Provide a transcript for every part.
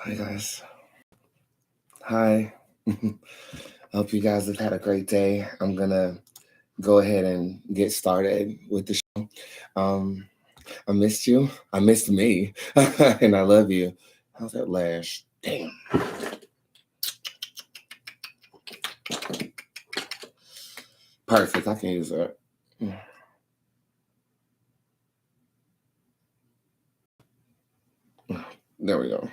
Hi, guys. Hi. Hope you guys have had a great day. I'm going to go ahead and get started with the show. I missed you. I missed me. And I love you. How's that lash? Damn. Perfect. I can use that. There we go.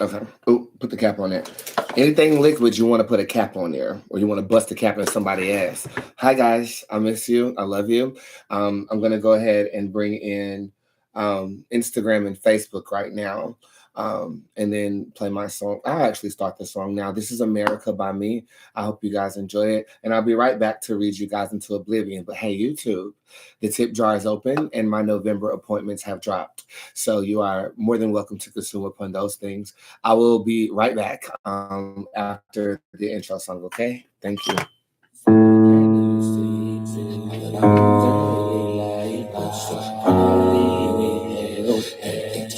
Okay. Oh, put the cap on it. Anything liquid, you want to put a cap on there, or you want to bust the cap in somebody's ass. Hi, guys. I miss you. I love you. I'm going to go ahead and bring in Instagram and Facebook right now, and then play my song. I'll actually start the song now. This is America by me. I hope you guys enjoy it, and I'll be right back to read you guys into oblivion. But hey, YouTube, the tip jar is open, and my November appointments have dropped. So you are more than welcome to consume upon those things. I will be right back after the intro song, okay? Thank you.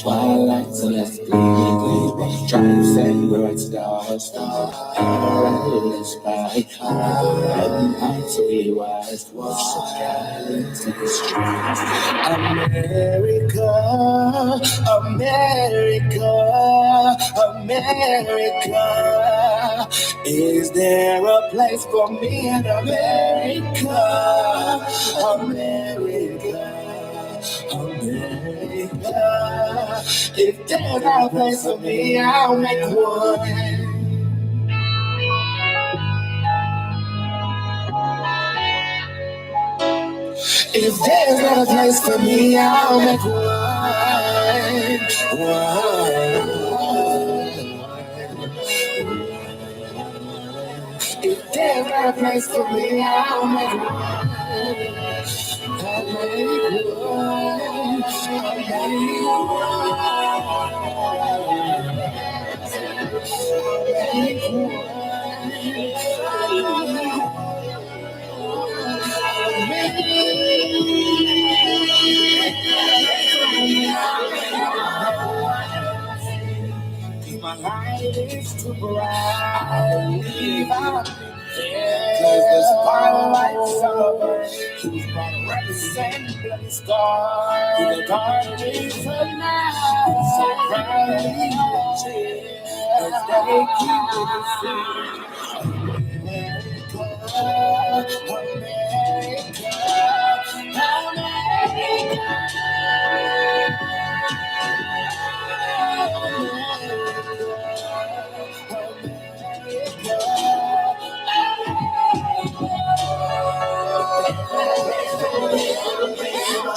Twilight, so let's bleed. Try to send bright stars. Let's fly. I'm so wise. Watch the skies and the streets. America, America, America. Is there a place for me in America? America. America. If there's a place for me, I'll make one. If there's not a place for me, I'll make one. If there's not a place for me, I'll make one. I'll make one. My light is too bright. Cause the spotlight's over. Who's gonna represent bloody scars? In the darkness of night, so proudly cheer as they keep it secret. America,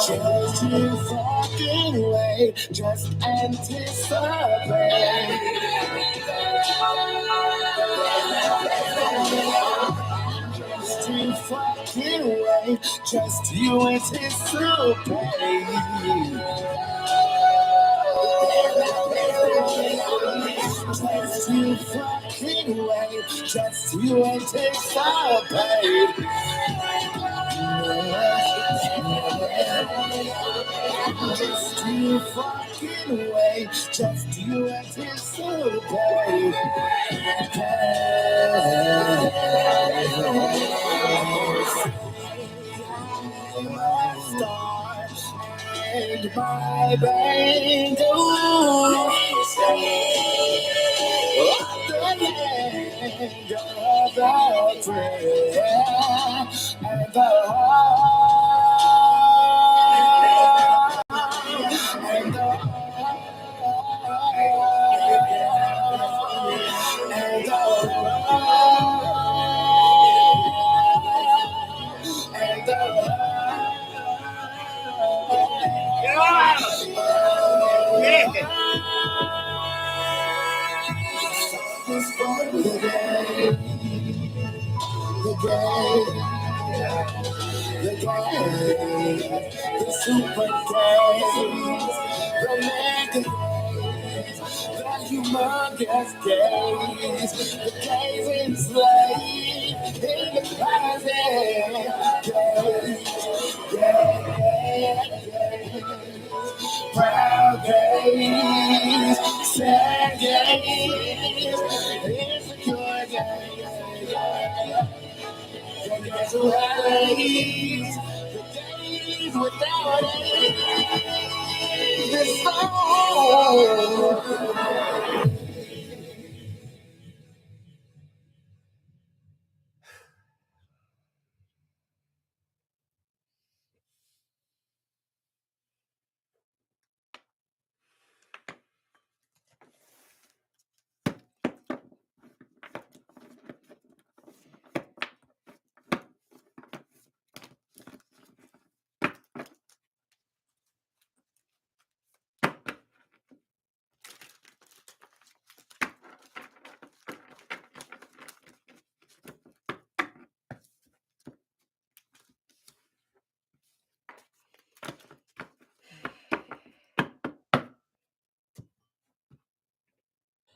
just you fucking wait, just anticipate. Just you fucking wait, just you anticipate. Just you fucking wait, just you anticipate. Just you fucking wait, just you anticipate. My star and my banjo. The land of the free and the heart and the the super games, the mega the humongous games, the games enslaved in the closet. Proud games, sad days, insecure days, the days without this song.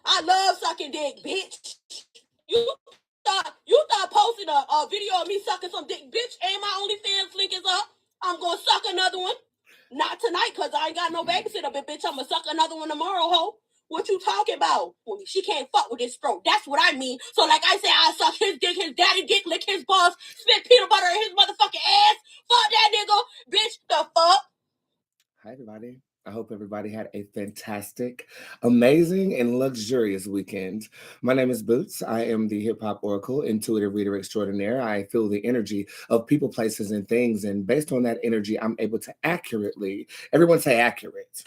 I love sucking dick, bitch. You thought posting a video of me sucking some dick, bitch, and my OnlyFans link is up. I'm gonna suck another one. Not tonight, cause I ain't got no babysitter, but bitch, I'm gonna suck another one tomorrow, ho. What you talking about? She can't fuck with this throat. That's what I mean. So like I said, I suck his dick, his daddy dick, lick his balls, spit peanut butter in his motherfucking ass. Fuck that nigga, bitch. The fuck. Hi, everybody. I hope everybody had a fantastic, amazing, and luxurious weekend. My name is Boots. I am the hip hop oracle, intuitive reader extraordinaire. I feel the energy of people, places, and things. And based on that energy, I'm able to accurately, everyone say accurate.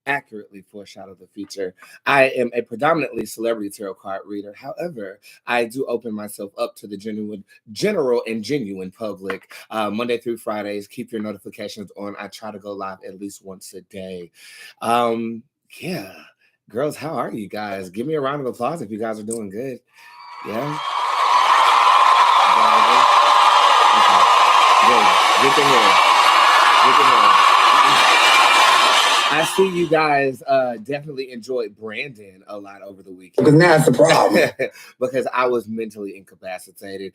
Accurately foreshadow the future. I am a predominantly celebrity tarot card reader. However, I do open myself up to the general and genuine public Monday through Fridays. Keep your notifications on. I try to go live at least once a day. Yeah, girls, how are you guys? Give me a round of applause if you guys are doing good. Yeah. Okay. Good to hear. Good to hear. I see you guys definitely enjoyed Brandon a lot over the weekend. Because that's the problem. Because I was mentally incapacitated.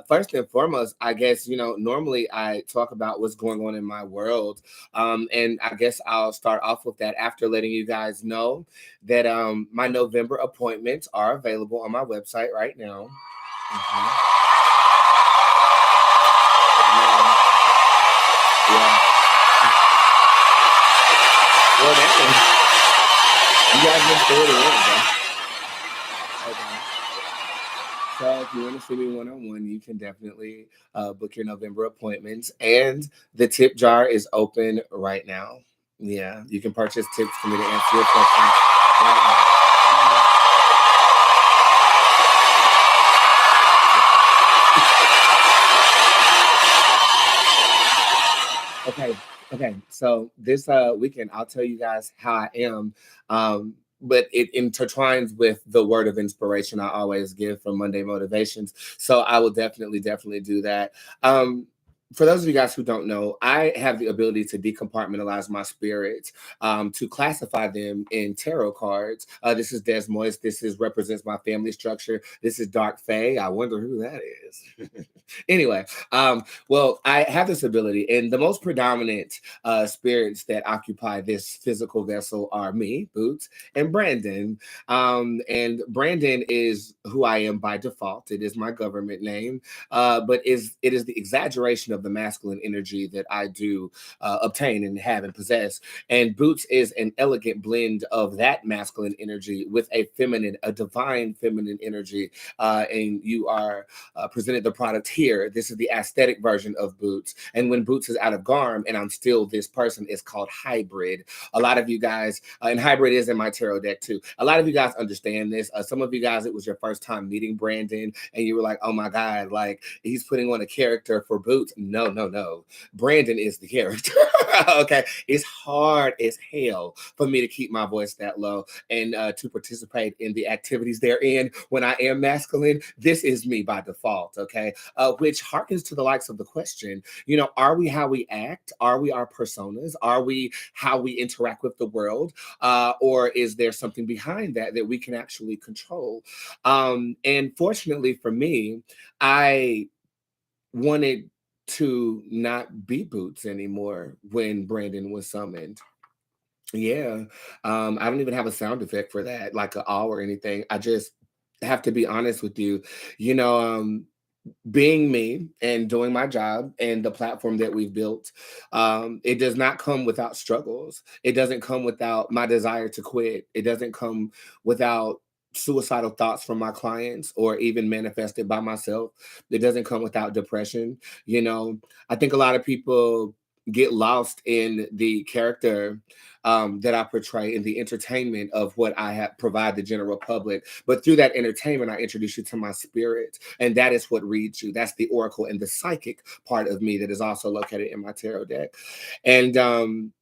First and foremost, I guess, normally I talk about what's going on in my world. And I guess I'll start off with that after letting you guys know that my November appointments are available on my website right now. Yeah. Well, you guys just threw it away, okay? So if you want to see me one-on-one, you can definitely book your November appointments. And the tip jar is open right now. Yeah, you can purchase tips for me to answer your questions right now. Okay. So this weekend, I'll tell you guys how I am. But it intertwines with the word of inspiration I always give from Monday Motivations. So I will definitely do that. For those of you guys who don't know, I have the ability to decompartmentalize my spirits, to classify them in tarot cards. This is Des Moines. This represents my family structure. This is Dark Fae. I wonder who that is. Anyway, well, I have this ability, and the most predominant spirits that occupy this physical vessel are me, Boots, and Brandon. And Brandon is who I am by default. It is my government name, but it is the exaggeration of the masculine energy that I do obtain and have and possess. And Boots is an elegant blend of that masculine energy with a divine feminine energy. And you are presented the product here. This is the aesthetic version of Boots. And when Boots is out of Garm and I'm still this person, it's called hybrid. A lot of you guys, and hybrid is in my tarot deck too. A lot of you guys understand this. Some of you guys, it was your first time meeting Brandon and you were like, oh my God, like he's putting on a character for Boots. No. Brandon is the character. Okay. It's hard as hell for me to keep my voice that low and to participate in the activities therein when I am masculine. This is me by default. Okay. which harkens to the likes of the question, are we how we act? Are we our personas? Are we how we interact with the world? Or is there something behind that we can actually control? And fortunately for me, I wanted to not be Boots anymore when Brandon was summoned. Yeah. I don't even have a sound effect for that, like an awe or anything. I just have to be honest with you. You know, being me and doing my job and the platform that we've built, it does not come without struggles. It doesn't come without my desire to quit. It doesn't come without suicidal thoughts from my clients or even manifested by myself. It doesn't come without depression. I think a lot of people get lost in the character that I portray in the entertainment of what I have provide the general public. But through that entertainment, I introduce you to my spirit, and that is what reads you. That's the oracle and the psychic part of me that is also located in my tarot deck. And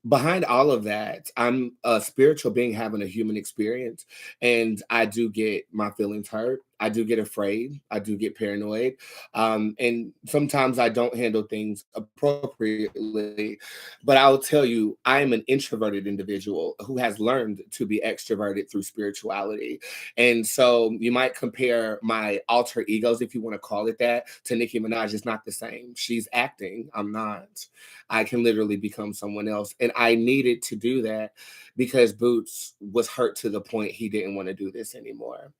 behind all of that, I'm a spiritual being having a human experience, and I do get my feelings hurt. I do get afraid. I do get paranoid. And sometimes I don't handle things appropriately. But I will tell you, I am an introverted individual who has learned to be extroverted through spirituality. And so you might compare my alter egos, if you want to call it that, to Nicki Minaj. It's not the same. She's acting. I'm not. I can literally become someone else. And I needed to do that because Boots was hurt to the point he didn't want to do this anymore.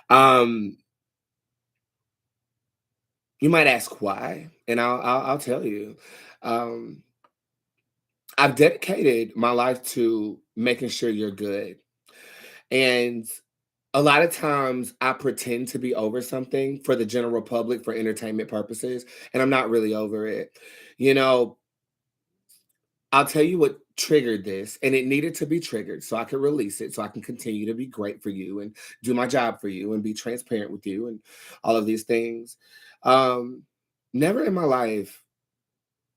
You might ask why, and I'll tell you. I've dedicated my life to making sure you're good, and a lot of times I pretend to be over something for the general public for entertainment purposes, and I'm not really over it. You know, I'll tell you what triggered this, and it needed to be triggered so I could release it, so I can continue to be great for you and do my job for you and be transparent with you and all of these things. Um, Never in my life,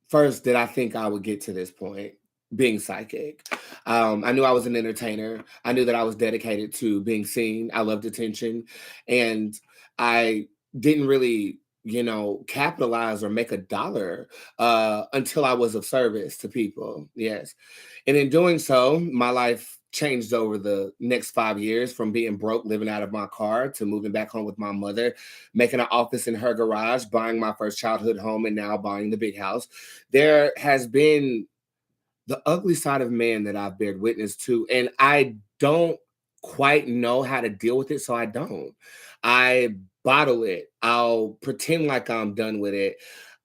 first, did I think I would get to this point being psychic. I knew I was an entertainer. I knew that I was dedicated to being seen. I loved attention. And I didn't really, capitalize or make a dollar until I was of service to people. Yes. And in doing so, my life changed over the next 5 years from being broke, living out of my car, to moving back home with my mother, making an office in her garage, buying my first childhood home, and now buying the big house. There has been the ugly side of man that I've bared witness to, and I don't quite know how to deal with it, so I don't. I bottle it. I'll pretend like I'm done with it,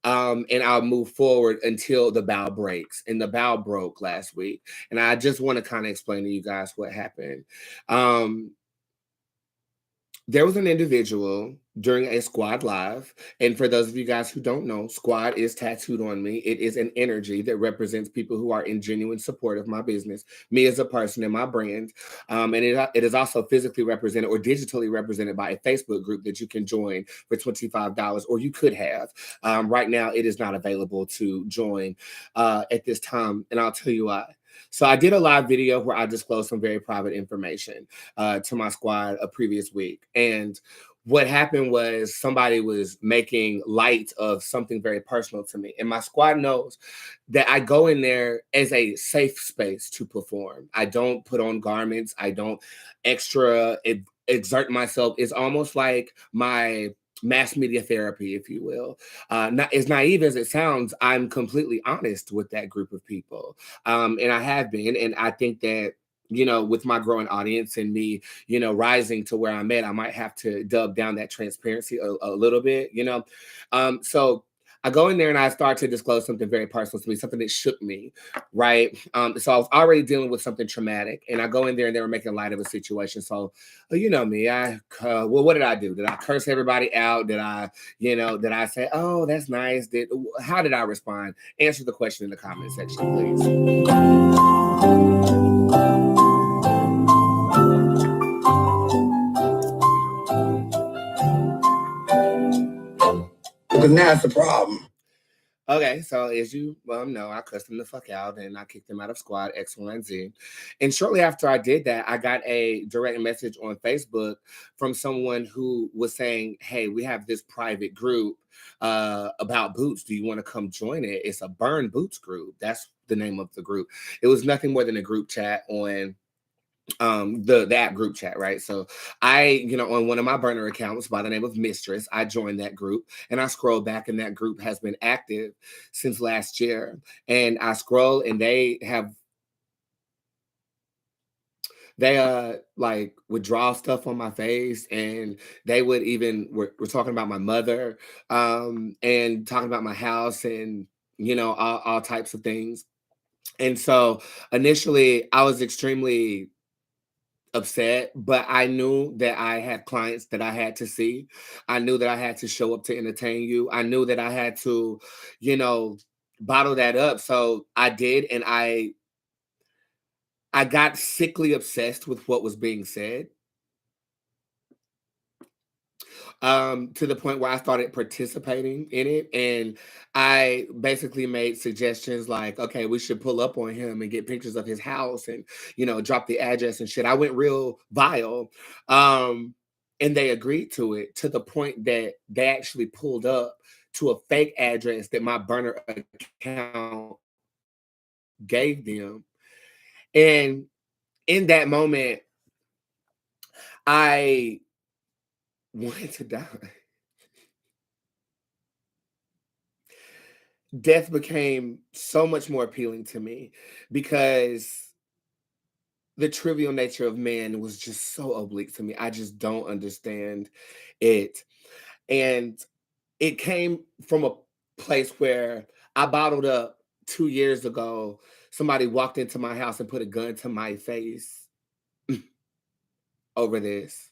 and I'll move forward until the bow breaks. And the bow broke last week, and I just want to kind of explain to you guys what happened. Um, there was an individual during a squad live. And for those of you guys who don't know, squad is tattooed on me. It is an energy that represents people who are in genuine support of my business, me as a person and my brand. And it is also physically represented or digitally represented by a Facebook group that you can join for $25, or you could have. Right now, it is not available to join at this time. And I'll tell you why. So I did a live video where I disclosed some very private information to my squad a previous week. And what happened was somebody was making light of something very personal to me. And my squad knows that I go in there as a safe space to perform. I don't put on garments. I don't exert myself. It's almost like my mass media therapy, if you will. Not as naive as it sounds, I'm completely honest with that group of people. And I have been. And I think that, with my growing audience and me, rising to where I'm at, I might have to dub down that transparency a little bit, So I go in there and I start to disclose something very personal to me, something that shook me, right? So I was already dealing with something traumatic, and I go in there and they were making light of a situation. So, you know me, what did I do? Did I curse everybody out? Did I say, oh, that's nice? How did I respond? Answer the question in the comment section, please. Because now it's a problem. Okay, so as you well know, I cussed him the fuck out and I kicked him out of squad X, Y, and Z. And shortly after I did that, I got a direct message on Facebook from someone who was saying, "Hey, we have this private group about boots. Do you want to come join it? It's a burn boots group." That's the name of the group. It was nothing more than a group chat on the app group chat, right? So I, on one of my burner accounts by the name of Mistress, I joined that group and I scroll back and that group has been active since last year. And I scroll and they like would draw stuff on my face, and they would even we're talking about my mother, and talking about my house, and all types of things. And so initially I was extremely upset, but I knew that I had clients that I had to see. I knew that I had to show up to entertain you. I knew that I had to, you know, bottle that up. So I did, and I got sickly obsessed with what was being said, to the point where I started participating in it. And I basically made suggestions like, okay, we should pull up on him and get pictures of his house and, drop the address and shit. I went real vile. Um, and they agreed to it, to the point that they actually pulled up to a fake address that my burner account gave them. And in that moment, I wanted to die. Death became so much more appealing to me because the trivial nature of man was just so oblique to me. I just don't understand it. And it came from a place where I bottled up 2 years ago. Somebody walked into my house and put a gun to my face over this.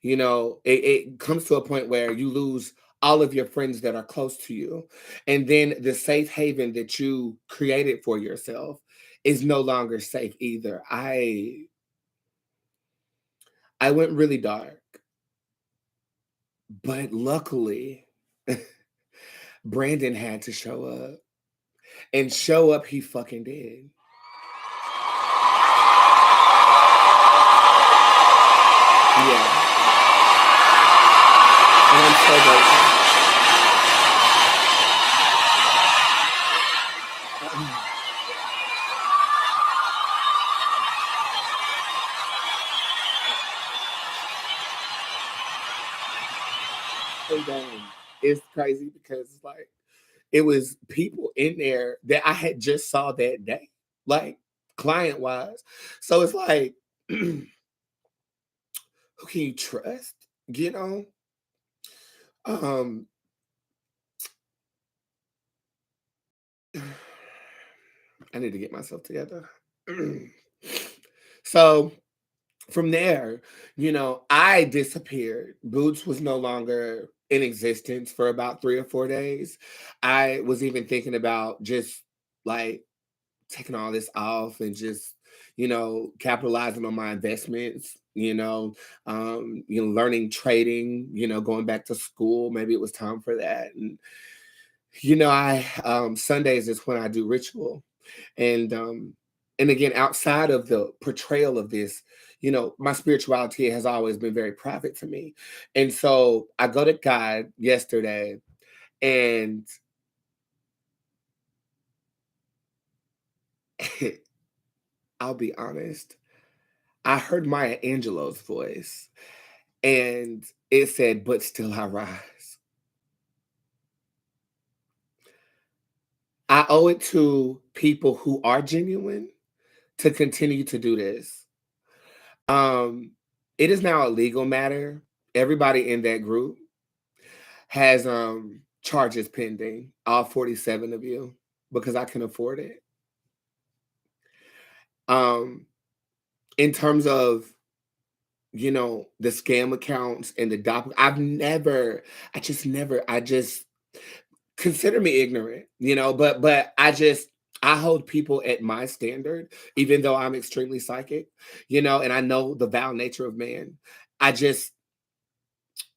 It comes to a point where you lose all of your friends that are close to you. And then the safe haven that you created for yourself is no longer safe either. I went really dark, but luckily Brandon had to show up. And show up he fucking did. Yeah. And I'm so grateful. And it's crazy because it's like it was people in there that I had just saw that day, like client wise. So it's like, who can you trust? You know, um, I need to get myself together. So from there, I disappeared. Boots was no longer in existence for about 3 or 4 days. I was even thinking about just like taking all this off and just, capitalizing on my investments, learning trading, going back to school. Maybe it was time for that. And, I Sundays is when I do ritual. And again, outside of the portrayal of this, my spirituality has always been very private to me. And so I go to God yesterday, and I'll be honest, I heard Maya Angelou's voice, and it said, "But still I rise." I owe it to people who are genuine to continue to do this. Um, it is now a legal matter. Everybody in that group has charges pending, all 47 of you, because I can afford it. Um, in terms of the scam accounts and the dopp, I just consider me ignorant, but I hold people at my standard, even though I'm extremely psychic, and I know the vile nature of man. I just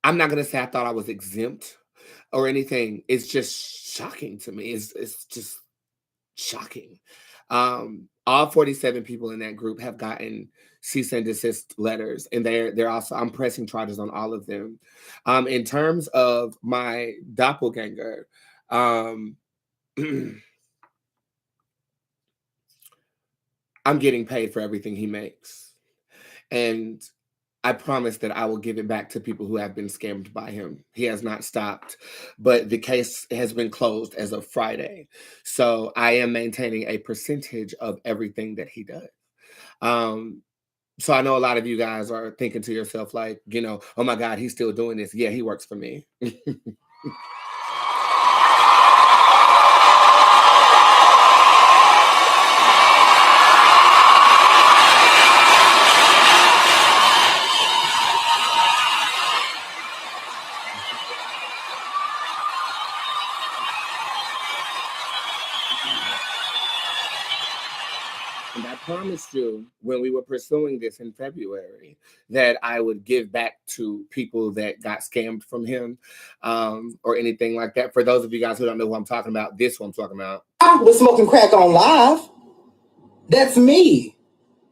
I'm not gonna say I thought I was exempt, or anything. It's just shocking to me. It's just shocking. All 47 people in that group have gotten cease and desist letters, and they're also, I'm pressing charges on all of them. In terms of my doppelganger, um, I'm getting paid for everything he makes, and I promise that I will give it back to people who have been scammed by him. He has not stopped, but the case has been closed as of Friday. So I am maintaining a percentage of everything that he does. Um, so I know a lot of you guys are thinking to yourself, like, oh my God, he's still doing this. Yeah, he works for me. And I promised you when we were pursuing this in February that I would give back to people that got scammed from him, or anything like that. For those of you guys who don't know who I'm talking about, this one I'm talking about. I was smoking crack on live. That's me.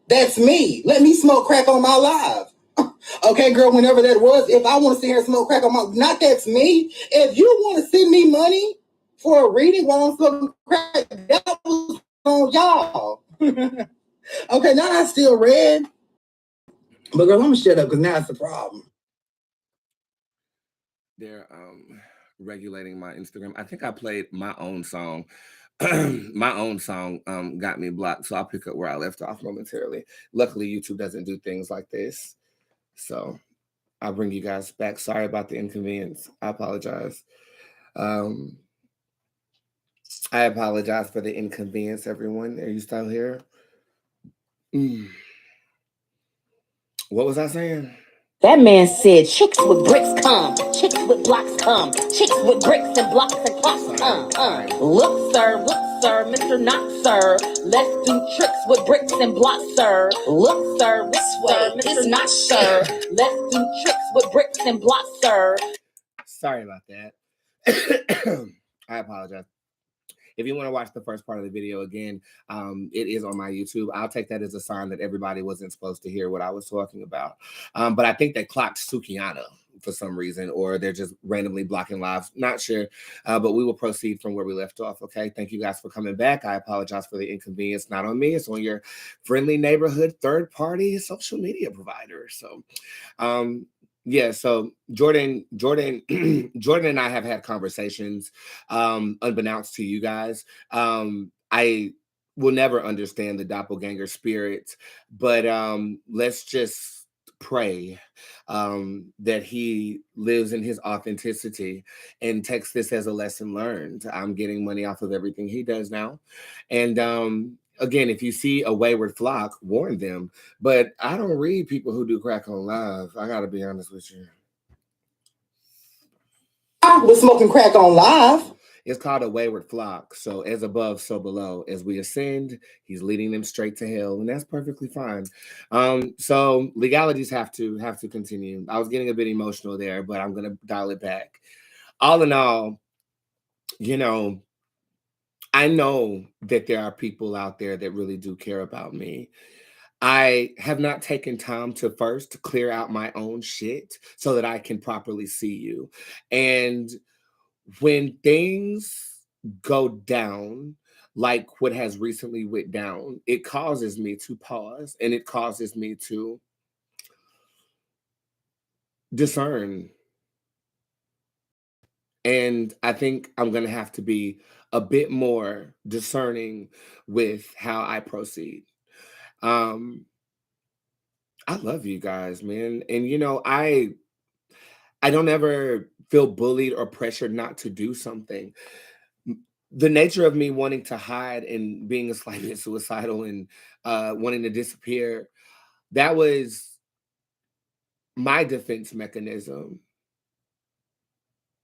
That's me. Let me smoke crack on my live. Okay, girl, whenever that was, if I want to sit here and smoke crack on my, not that's me. If you want to send me money for a reading while I'm smoking crack, that was on y'all. Okay, now I still read. But girl, I'm gonna shut up because now it's a problem. They're regulating my Instagram. I think I played my own song. My own song got me blocked, so I'll pick up where I left off momentarily. Luckily, YouTube doesn't do things like this, so I'll bring you guys back. Sorry about the inconvenience. I apologize. I apologize for the inconvenience, everyone. Are you still here? What was I saying? That man said chicks with bricks come, chicks with blocks come, chicks with bricks and blocks and clocks come. Look, sir, Mr. Not, sir. Let's do tricks with bricks and blocks, sir. Look, sir, Mr. Not, sir. Let's do tricks with bricks and blocks, sir. Sorry about that. I apologize. If you want to watch the first part of the video again, it is on my YouTube. I'll take that as a sign that everybody wasn't supposed to hear what I was talking about. But I think they clocked Sukiana for some reason, or they're just randomly blocking lives. Not sure, but we will proceed from where we left off. Okay, thank you guys for coming back. I apologize for the inconvenience. Not on me, it's on your friendly neighborhood third-party social media provider. So, yeah, so Jordan, Jordan and I have had conversations, unbeknownst to you guys. I will never understand the doppelganger spirit, but let's just pray that he lives in his authenticity and takes this as a lesson learned. I'm getting money off of everything he does now. And again, if you see a wayward flock, warn them. But I don't read people who do crack on live. I got to be honest with you. I was smoking crack on live. It's called a wayward flock. So as above, so below. As we ascend, he's leading them straight to hell, and that's perfectly fine. So legalities have to continue. I was getting a bit emotional there, but I'm gonna dial it back. All in all, I know that there are people out there that really do care about me. I have not taken time to first clear out my own shit so that I can properly see you. And when things go down, like what has recently went down, it causes me to pause and it causes me to discern. And I think I'm going to have to be a bit more discerning with how I proceed. Um, I love you guys, man. And I don't ever feel bullied or pressured not to do something. The nature of me wanting to hide and being a slightly suicidal and wanting to disappear, that was my defense mechanism.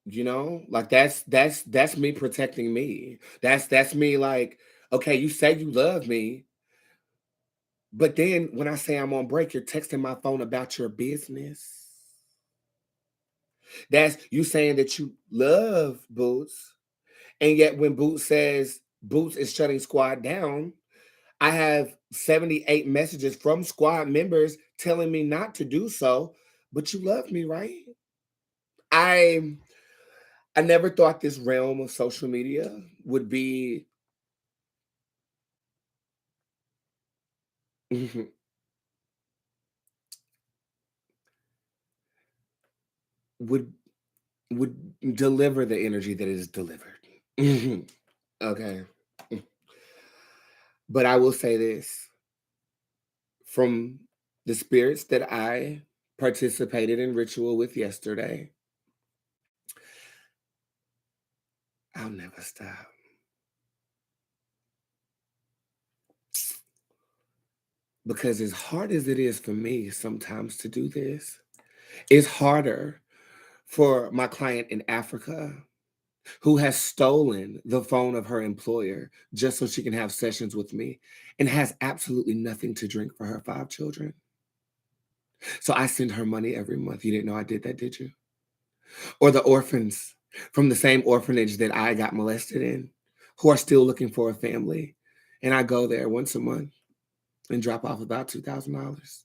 Like that's me protecting me. That's me like, okay, you say you love me, but then when I say I'm on break, you're texting my phone about your business. That's you saying that you love Boots, and yet when Boots says Boots is shutting squad down, I have 78 messages from squad members telling me not to do so, but you love me, right? I I never thought this realm of social media would be would would deliver the energy that is delivered. Okay. But I will say this from the spirits that I participated in ritual with yesterday, I'll never stop. Because as hard as it is for me sometimes to do this, it's harder for my client in Africa who has stolen the phone of her employer just so she can have sessions with me and has absolutely nothing to drink for her 5 children. So I send her money every month. You didn't know I did that, did you? Or the orphans from the same orphanage that I got molested in who are still looking for a family. And I go there once a month and drop off about $2,000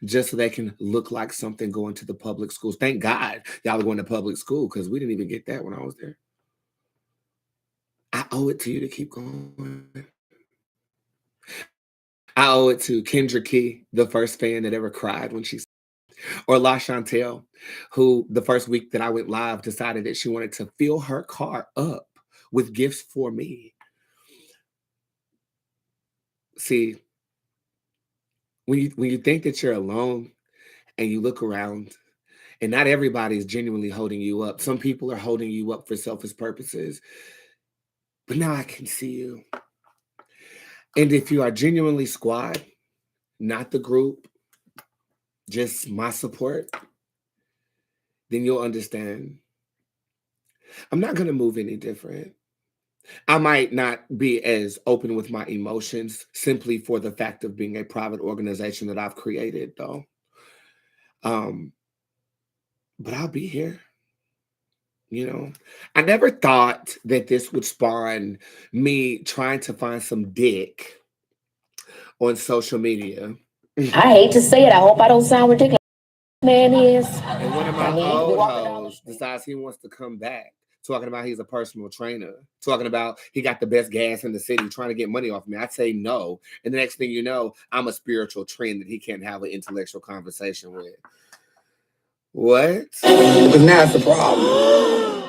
just so they can look like something going to the public schools. Thank God y'all are going to public school because we didn't even get that when I was there. I owe it to you to keep going. I owe it to Kendra Key, the first fan that ever cried when she, or La Chantel, who the first week that I went live decided that she wanted to fill her car up with gifts for me. See, when you think that you're alone and you look around, and not everybody is genuinely holding you up. Some people are holding you up for selfish purposes. But now I can see you. And if you are genuinely squad, not the group, just my support, then you'll understand. I'm not going to move any different. I might not be as open with my emotions simply for the fact of being a private organization that I've created, though. Um, but I'll be here. You know, I never thought that this would spawn me trying to find some dick on social media. I hate to say it. I hope I don't sound ridiculous. Man is. And one of my And he needs to be old walking down the hoes street. decides he wants to come back, talking about he's a personal trainer, talking about he got the best gas in the city, trying to get money off me. I'd say no. And the next thing you know, I'm a spiritual trend that he can't have an intellectual conversation with. What? Because now it's a problem.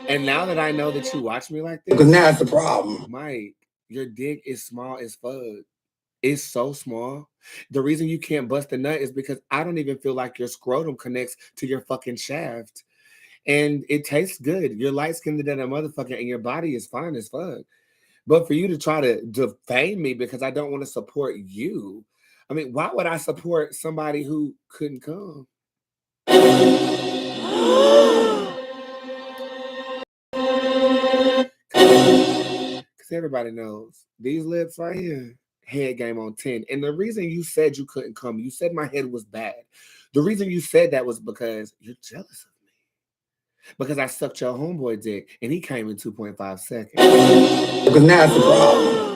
And now that I know that you watch me like this, Because now it's a problem. Mike, your dick is small as fuck. It's so small. The reason you can't bust a nut is because I don't even feel like your scrotum connects to your fucking shaft. And it tastes good. You're light skinned than a motherfucker, and your body is fine as fuck. But for you to try to defame me because I don't want to support you, I mean, why would I support somebody who couldn't come? Because everybody knows these lips right here, head game on 10. And the reason you said you couldn't come, you said my head was bad. The reason you said that was because you're jealous of me. Because I sucked your homeboy dick and he came in 2.5 seconds. Because now it's a problem.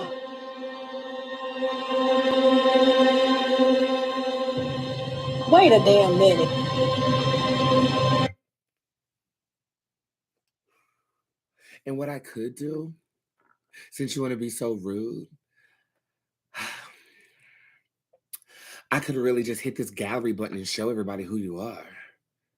Wait a damn minute. And what I could do, since you want to be so rude, I could really just hit this gallery button and show everybody who you are.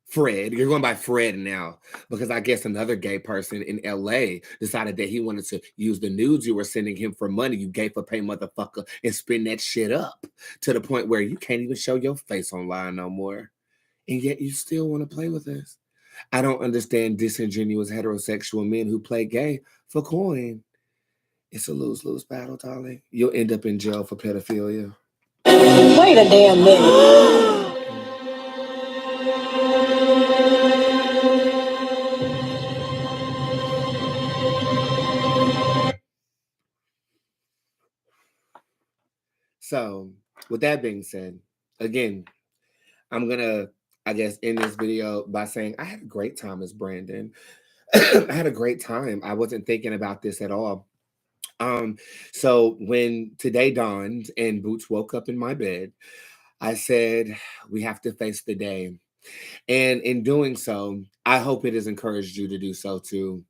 Fred, you're going by Fred now because I guess another gay person in LA decided that he wanted to use the nudes you were sending him for money you gave for pay, motherfucker, and spin that shit up to the point where you can't even show your face online no more. And yet you still want to play with us. I don't understand disingenuous heterosexual men who play gay for coin. It's a lose-lose battle, darling. You'll end up in jail for pedophilia. Wait a damn minute. So, with that being said, again, I'm gonna I guess, end this video by saying I had a great time as Brandon. I had a great time. I wasn't thinking about this at all. So when today dawned and Boots woke up in my bed, I said, we have to face the day. And in doing so, I hope it has encouraged you to do so too.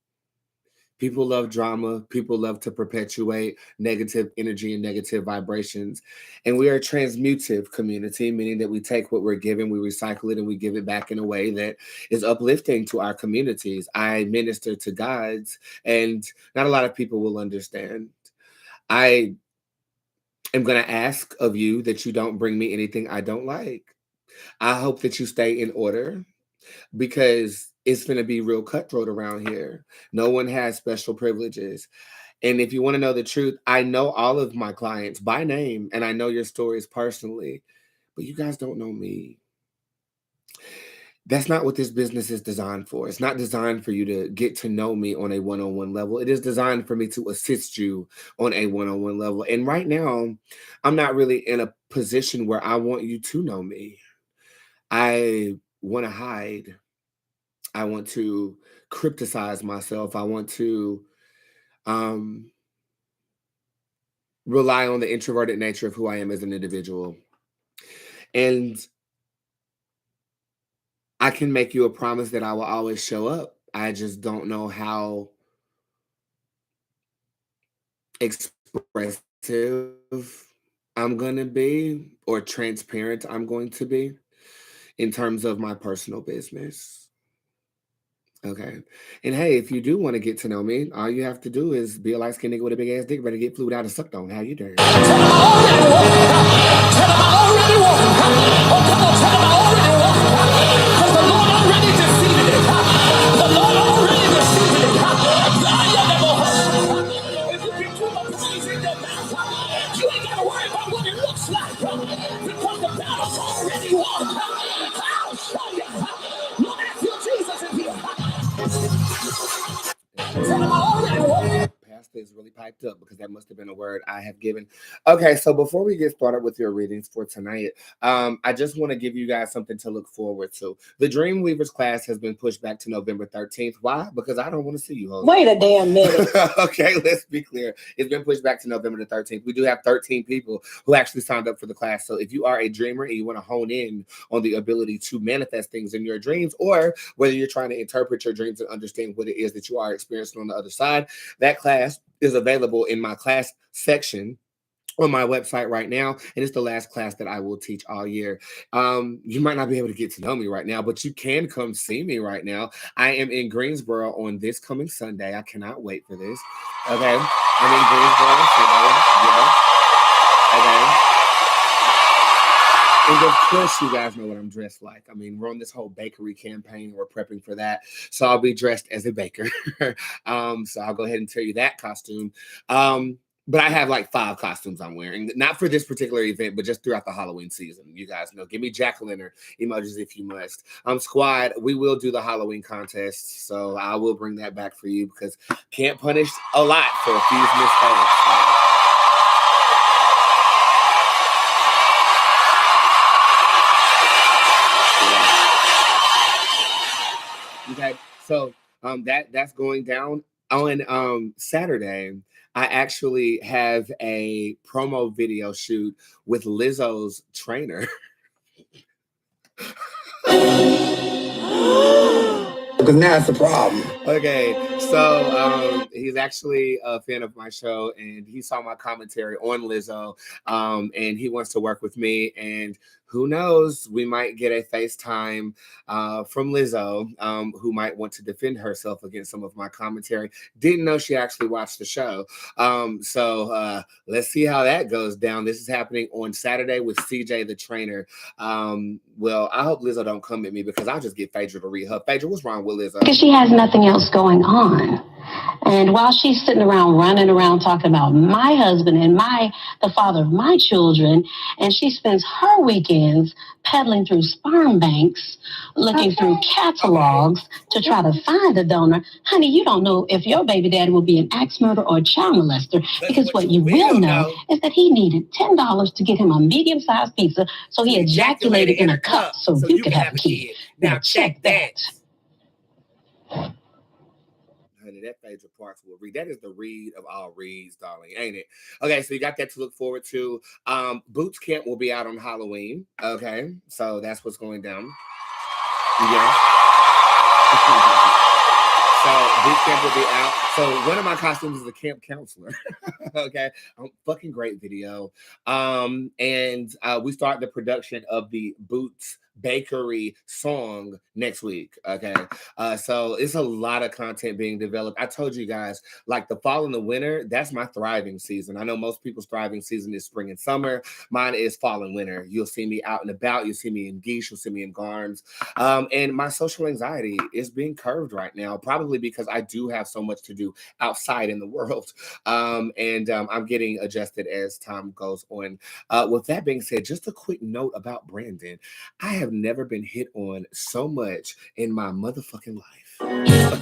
People love drama. People love to perpetuate negative energy and negative vibrations. And we are a transmutive community, meaning that we take what we're given, we recycle it, and we give it back in a way that is uplifting to our communities. I minister to gods, and not a lot of people will understand. I am going to ask of you that you don't bring me anything I don't like. I hope that you stay in order, because it's going to be real cutthroat around here. No one has special privileges. And if you want to know the truth, I know all of my clients by name, and I know your stories personally, but you guys don't know me. That's not what this business is designed for. It's not designed for you to get to know me on a one-on-one level. It is designed for me to assist you on a one-on-one level. And right now, I'm not really in a position where I want you to know me. I want to hide. I want to crypticize myself. I want to rely on the introverted nature of who I am as an individual. And I can make you a promise that I will always show up. I just don't know how expressive I'm going to be or transparent I'm going to be in terms of my personal business. Okay. And hey, if you do want to get to know me, all you have to do is be a light-skinned nigga with a big ass dick ready to get flued out and sucked on. How you doing? Pastor is really piped up because that must have been a word I have given. Okay, so before we get started with your readings for tonight, I just want to give you guys something to look forward to. The Dream Weavers class has been pushed back to November 13th. Why? Because I don't want to see you, Jose. Wait a damn minute. Okay, let's be clear. It's been pushed back to November the 13th. We do have 13 people who actually signed up for the class. So if you are a dreamer and you want to hone in on the ability to manifest things in your dreams, or whether you're trying to interpret your dreams and understand what it is that you are experiencing on the other side, that class is available in my class section on my website right now, and it's the last class that I will teach all year. You might not be able to get to know me right now, but you can come see me right now. I am in Greensboro on this coming Sunday. I cannot wait for this. Okay, I'm in Greensboro on Sunday. Yeah. Okay. And of course, you guys know what I'm dressed like. I mean, we're on this whole bakery campaign. We're prepping for that. So I'll be dressed as a baker. So I'll go ahead and tell you that costume. But I have like 5 costumes I'm wearing, not for this particular event, but just throughout the Halloween season. You guys know, give me jack-o'-lantern emojis if you must. Squad, we will do the Halloween contest. So I will bring that back for you because can't punish a lot for a few mistakes. Okay, so that's going down on Saturday. I actually have a promo video shoot with Lizzo's trainer. Because now it's a problem. Okay, so he's actually a fan of my show, and he saw my commentary on Lizzo, and he wants to work with me. And who knows, we might get a FaceTime from Lizzo, who might want to defend herself against some of my commentary. Didn't know she actually watched the show. So let's see how that goes down. This is happening on Saturday with CJ the trainer. Well, I hope Lizzo don't come at me because I'll just get Phaedra to read her. Phaedra, what's wrong with Lizzo? Because she has nothing else going on. And while she's sitting around running around talking about my husband and the father of my children, and she spends her weekends peddling through sperm banks, looking through catalogs to try to find a donor. Honey, you don't know if your baby daddy will be an axe murderer or a child molester, because what you will know is that he needed $10 to get him a medium-sized pizza, so he ejaculated in a cup so you could have a kid. Now check that. Honey, that Phaedra Parks will read. That is the read of all reads, darling, ain't it? Okay, so you got that to look forward to. Boots Camp will be out on Halloween. Okay, so that's what's going down. Yeah. So Boot Camp will be out. So one of my costumes is a camp counselor. Okay, fucking great video. And we start the production of the Boots Bakery song next week. Okay, so it's a lot of content being developed. I told you guys, like the fall and the winter, that's my thriving season. I know most people's thriving season is spring and summer. Mine is fall and winter. You'll see me out and about. You'll see me in geese. You'll see me in garms. And my social anxiety is being curved right now, probably because I do have so much to do outside in the world. I'm getting adjusted as time goes on. With that being said, just a quick note about Brandon. I have never been hit on so much in my motherfucking life. I'm serious.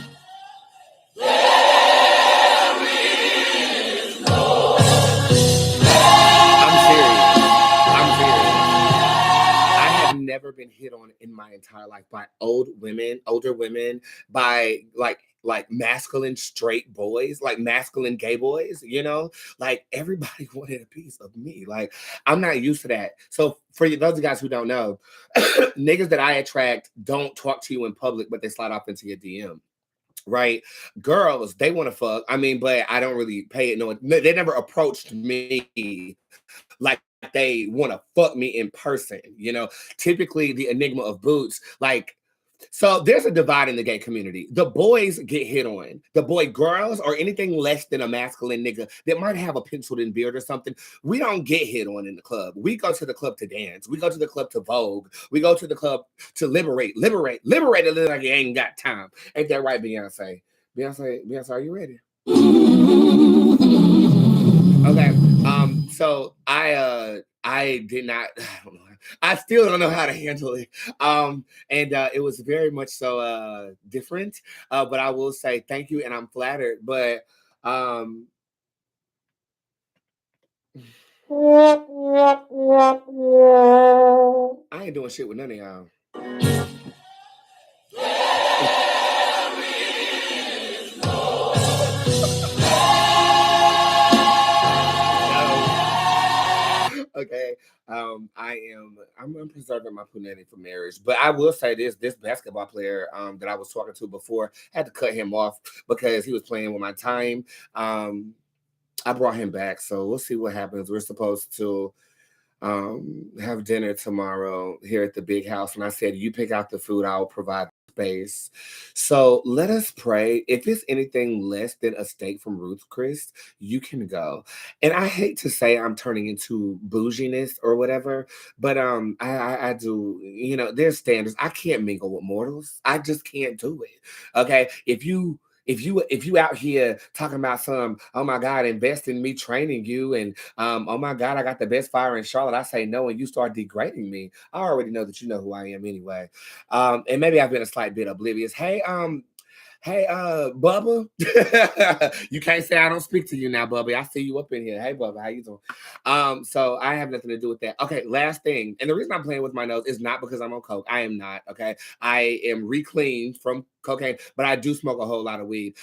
I have never been hit on in my entire life by older women, by like masculine straight boys, like masculine gay boys, you know, like everybody wanted a piece of me. Like I'm not used to that. So for those of you guys who don't know, niggas that I attract don't talk to you in public, but they slide off into your DM. Right? Girls, they want to fuck. I mean, but I don't really pay it. No, they never approached me like they want to fuck me in person. You know, typically the enigma of Boots, like, so there's a divide in the gay community. The boys get hit on. The girls, or anything less than a masculine nigga that might have a penciled in beard or something, we don't get hit on in the club. We go to the club to dance. We go to the club to vogue. We go to the club to liberate a little like you ain't got time. Ain't that right, Beyonce? Beyonce, are you ready? Okay. So I did not, I don't know. I still don't know how to handle it. And it was very much so different. But I will say thank you and I'm flattered. But I ain't doing shit with none of y'all. Okay. I'm preserving my punani for marriage. But I will say this basketball player that I was talking to before, I had to cut him off because he was playing with my time. I brought him back, so we'll see what happens. We're supposed to have dinner tomorrow here at the big house. And I said, you pick out the food, I'll provide space. So let us pray. If it's anything less than a steak from Ruth's Chris, you can go. And I hate to say I'm turning into bouginess or whatever, but I do, you know, there's standards. I can't mingle with mortals. I just can't do it. Okay. If you out here talking about some, oh my God, invest in me training you, and oh my God, I got the best fire in Charlotte, I say no, and you start degrading me, I already know that you know who I am anyway. And maybe I've been a slight bit oblivious. Hey, Bubba, you can't say I don't speak to you now, Bubba. I see you up in here. Hey, Bubba, how you doing? So I have nothing to do with that. Okay, last thing, and the reason I'm playing with my nose is not because I'm on coke. I am not. Okay, I am recleaned from cocaine, but I do smoke a whole lot of weed.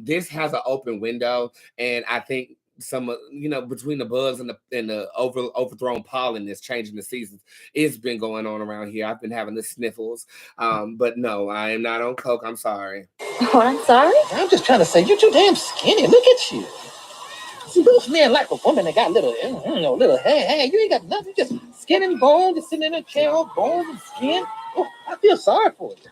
This has an open window, and I think some, you know, between the bugs and the overthrown pollen that's changing the seasons, it's been going on around here. I've been having the sniffles. But no, I am not on coke. I'm sorry. Oh, I'm sorry? I'm just trying to say, you're too damn skinny. Look at you. See, most men like a woman that got little hair. Hey, you ain't got nothing. Just skin and bone, just sitting in a chair, all bones and skin. Oh, I feel sorry for you.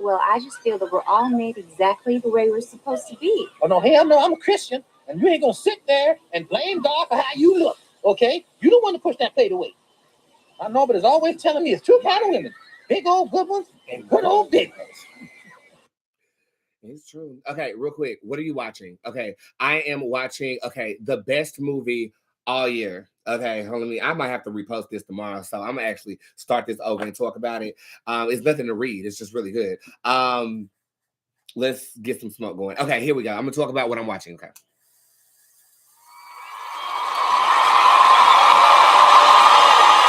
Well, I just feel that we're all made exactly the way we're supposed to be. Oh, no, hell no, I'm a Christian, and you ain't gonna sit there and blame God for how you look, okay? You don't want to push that plate away. I know, but it's always telling me it's two kind of women. Big old good ones and good old big ones. It's true. Okay, real quick. What are you watching? Okay, I am watching. Okay, the best movie all year. Okay, hold on. I might have to repost this tomorrow, so I'm gonna actually start this over and talk about it. It's nothing to read. It's just really good. Let's get some smoke going. Okay, here we go. I'm gonna talk about what I'm watching. Okay.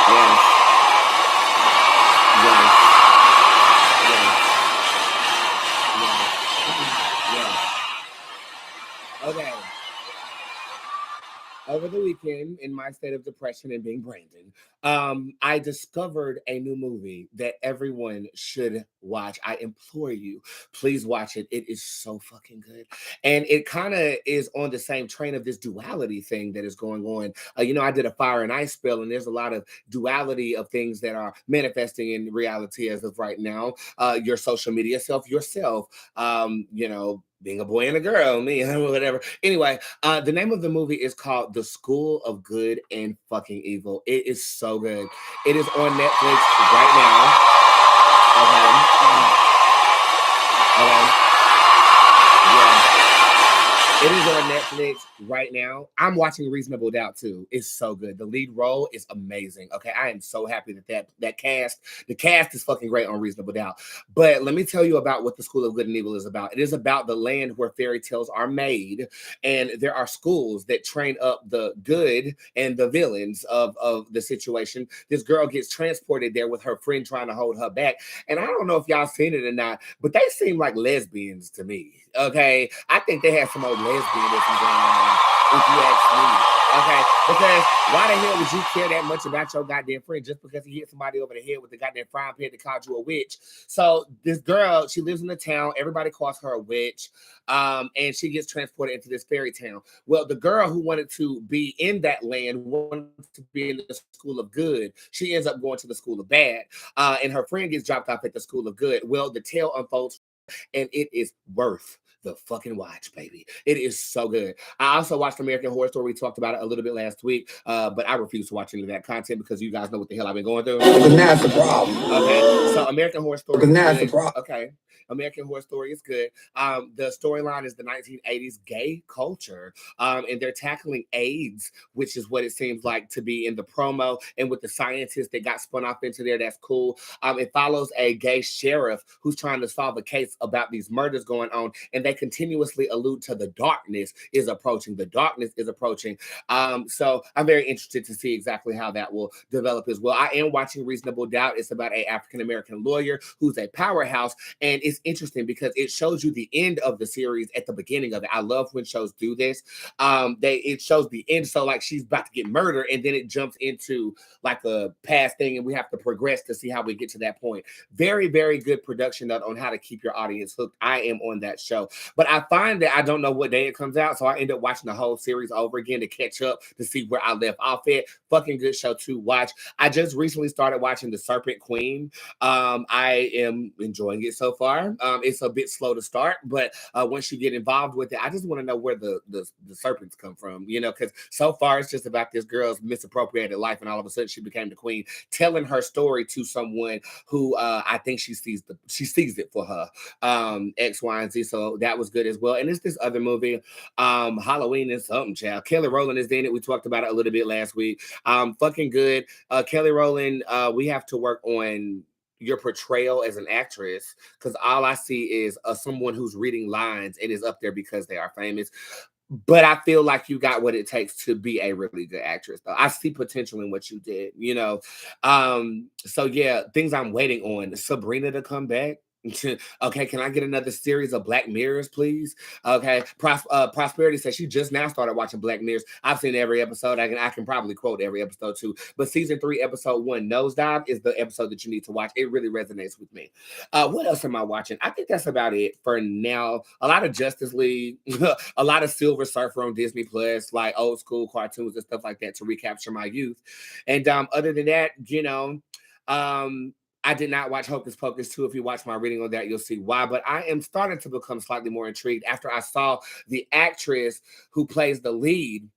Yes. Yes. Yes. Yes. Okay. Over the weekend, in my state of depression and being Brandon, I discovered a new movie that everyone should watch. I implore you, please watch it. It is so fucking good. And it kind of is on the same train of this duality thing that is going on. I did a fire and ice spell, and there's a lot of duality of things that are manifesting in reality as of right now. Your social media self, yourself, being a boy and a girl, me, whatever. Anyway, the name of the movie is called The School of Good and Fucking Evil. It is so good. It is on Netflix right now. Okay. Yeah. It is on Netflix right now. I'm watching Reasonable Doubt too. It's so good. The lead role is amazing. Okay, I am so happy that the cast is fucking great on Reasonable Doubt. But let me tell you about what the School of Good and Evil is about. It is about the land where fairy tales are made, and there are schools that train up the good and the villains of the situation. This girl gets transported there with her friend trying to hold her back. And I don't know if y'all seen it or not, but they seem like lesbians to me. Okay, I think they have some old lesbianism going on, if you ask me. Okay, because why the hell would you care that much about your goddamn friend just because he hit somebody over the head with the goddamn frying pan that called you a witch? So this girl, she lives in the town. Everybody calls her a witch, and she gets transported into this fairy town. Well, the girl who wanted to be in that land wanted to be in the school of good. She ends up going to the school of bad, and her friend gets dropped off at the school of good. Well, the tale unfolds, and it is worth the fucking watch, baby. It is so good. I also watched American Horror Story. We talked about it a little bit last week, but I refuse to watch any of that content because you guys know what the hell I've been going through. Because now it's a problem. Okay, so American Horror Story. Because now is it's a good. problem. Okay, American Horror Story is good. The storyline is the 1980s gay culture, and they're tackling AIDS, which is what it seems like to be in the promo, and with the scientists that got spun off into there. That's cool. It follows a gay sheriff who's trying to solve a case about these murders going on, and they continuously allude to the darkness is approaching. The darkness is approaching. So I'm very interested to see exactly how that will develop as well. I am watching Reasonable Doubt. It's about an African-American lawyer who's a powerhouse, and it's interesting because it shows you the end of the series at the beginning of it. I love when shows do this. It shows the end, so like she's about to get murdered, and then it jumps into like a past thing, and we have to progress to see how we get to that point. Very, very good production note on how to keep your audience hooked. I am on that show. But I find that I don't know what day it comes out, so I end up watching the whole series over again to catch up to see where I left off at. Fucking good show to watch. I just recently started watching The Serpent Queen. I am enjoying it so far. It's a bit slow to start, but once you get involved with it, I just want to know where the serpents come from, because so far it's just about this girl's misappropriated life, and all of a sudden she became the queen, telling her story to someone who I think she sees it for her, X, Y, and Z. So that was good as well. And it's this other movie, Halloween is something, child. Kelly Rowland is in it. We talked about it a little bit last week. Fucking good. Kelly Rowland, we have to work on your portrayal as an actress, because all I see is someone who's reading lines and is up there because they are famous. But I feel like you got what it takes to be a really good actress, though. I see potential in what you did, So yeah, things I'm waiting on. Sabrina to come back. Okay, can I get another series of Black Mirrors, please? Okay, Prosperity says she just now started watching Black Mirrors. I've seen every episode. I can probably quote every episode too. But season 3, episode 1, Nosedive, is the episode that you need to watch. It really resonates with me. What else am I watching? I think that's about it for now. A lot of Justice League, a lot of Silver Surfer on Disney Plus, like old school cartoons and stuff like that to recapture my youth. And other than that, I did not watch Hocus Pocus 2. If you watch my reading on that, you'll see why. But I am starting to become slightly more intrigued after I saw the actress who plays the lead.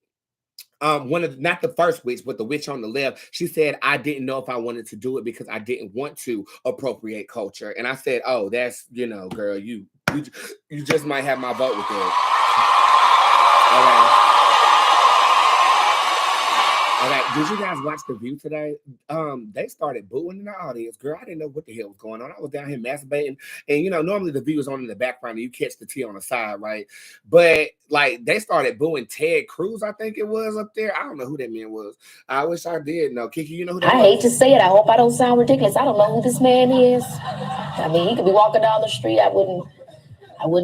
Not the first witch, but the witch on the left. She said, I didn't know if I wanted to do it because I didn't want to appropriate culture. And I said, oh, that's, girl, you You just might have my vote with it. Okay. Okay, did you guys watch The View today? They started booing in the audience. Girl, I didn't know what the hell was going on. I was down here masturbating. And, normally The View is on in the background and you catch the tea on the side, right? But, they started booing Ted Cruz, I think it was, up there. I don't know who that man was. I wish I did know. Kiki, you know who that was? I hate to say it. I hope I don't sound ridiculous. I don't know who this man is. I mean, he could be walking down the street. I wouldn't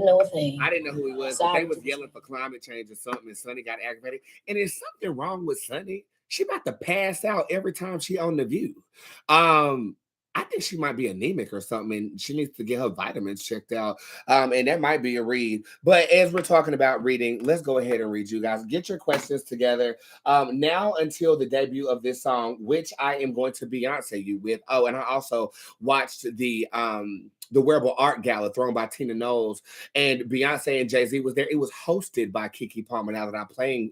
know a thing. I didn't know who he was. But they was yelling for climate change or something, and Sonny got aggravated. And there's something wrong with Sonny. She about to pass out every time she on The View. I think she might be anemic or something, and she needs to get her vitamins checked out. And that might be a read. But as we're talking about reading, let's go ahead and read, you guys. Get your questions together. Now until the debut of this song, which I am going to Beyonce you with. Oh, and I also watched the Wearable Art Gala thrown by Tina Knowles, and Beyonce and Jay-Z was there. It was hosted by Keke Palmer, now that I'm playing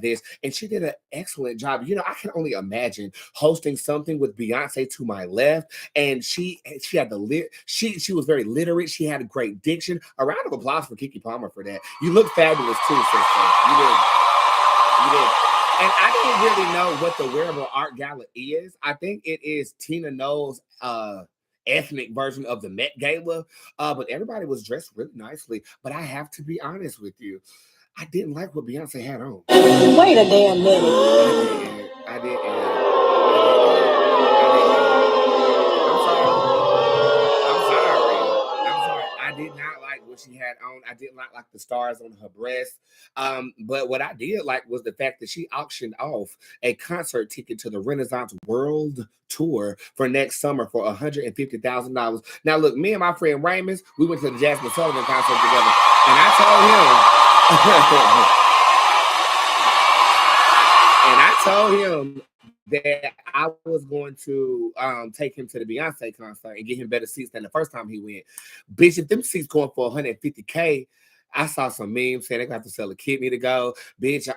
this, and she did an excellent job. I can only imagine hosting something with Beyonce to my left, and she had she was very literate. She had a great diction. A round of applause for Keke Palmer for that. You look fabulous too, sister. You did. And I didn't really know what the Wearable Art Gala is. I think it is Tina Knowles' ethnic version of the Met Gala, but everybody was dressed really nicely. But I have to be honest with you, I didn't like what Beyonce had on. Wait a damn minute. I did. I'm sorry. I did not like what she had on. I didn't like the stars on her breast. But what I did like was the fact that she auctioned off a concert ticket to the Renaissance World Tour for next summer for $150,000. Now, look, me and my friend Raymond, we went to the Jasmine Sullivan concert together, and I told him that I was going to take him to the Beyonce concert and get him better seats than the first time he went. Bitch, if them seats going for $150K, I saw some memes saying they're going to have to sell a kidney to go. Bitch,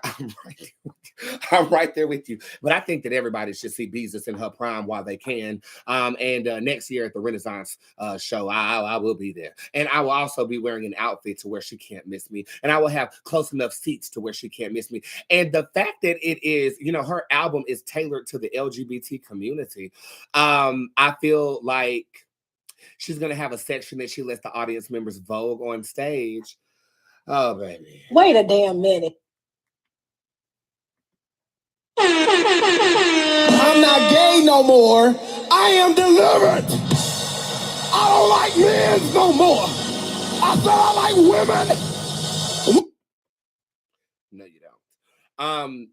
I'm right there with you. But I think that everybody should see Beezus in her prime while they can. And next year at the Renaissance show, I will be there. And I will also be wearing an outfit to where she can't miss me. And I will have close enough seats to where she can't miss me. And the fact that it is, her album is tailored to the LGBT community, I feel like she's going to have a section that she lets the audience members vogue on stage. Oh, baby. Wait a damn minute. I'm not gay no more. I am delivered. I don't like men no more. I said I like women. No, you don't.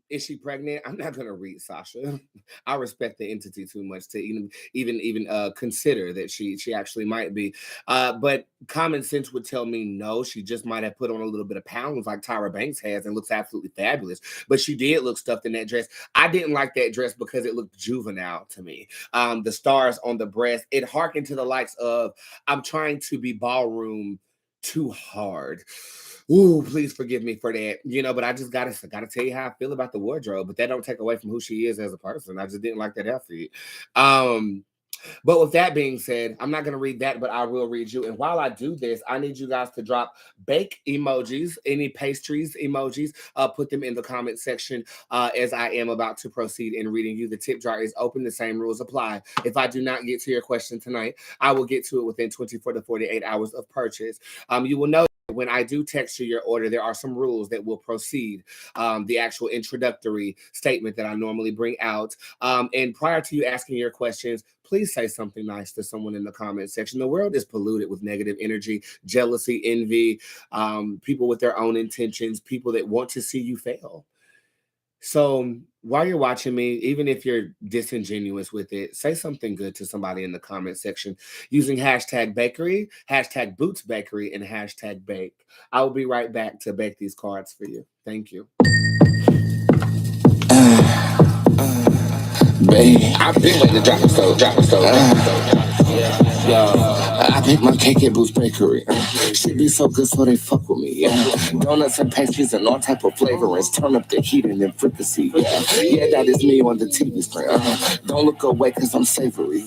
Is she pregnant? I'm not gonna read Sasha. I respect the entity too much to even consider that she actually might be. But common sense would tell me no. She just might have put on a little bit of pounds like Tyra Banks has and looks absolutely fabulous. But she did look stuffed in that dress. I didn't like that dress because it looked juvenile to me. The stars on the breast, it harkened to the likes of I'm trying to be ballroom too hard. Ooh, please forgive me for that, but I just gotta tell you how I feel about the wardrobe, but that don't take away from who she is as a person. I just didn't like that outfit. But with that being said, I'm not going to read that, but I will read you. And while I do this, I need you guys to drop bake emojis, any pastries emojis, put them in the comment section as I am about to proceed in reading you. The tip jar is open. The same rules apply. If I do not get to your question tonight, I will get to it within 24 to 48 hours of purchase. You will know when I do text you your order, there are some rules that will precede the actual introductory statement that I normally bring out. And prior to you asking your questions, please say something nice to someone in the comment section. The world is polluted with negative energy, jealousy, envy, people with their own intentions, people that want to see you fail. So while you're watching me, even if you're disingenuous with it, say something good to somebody in the comment section using hashtag bakery, hashtag Boots Bakery, and hashtag bake. I will be right back to bake these cards for you. Thank you. Baby, I've been waiting to drop a soul. I make my cake at Boots Bakery. She be so good, so they fuck with me. Donuts and pastries and all type of flavorings. Turn up the heat and then frequency. Yeah, that is me on the TV screen. Don't look away cause I'm savory.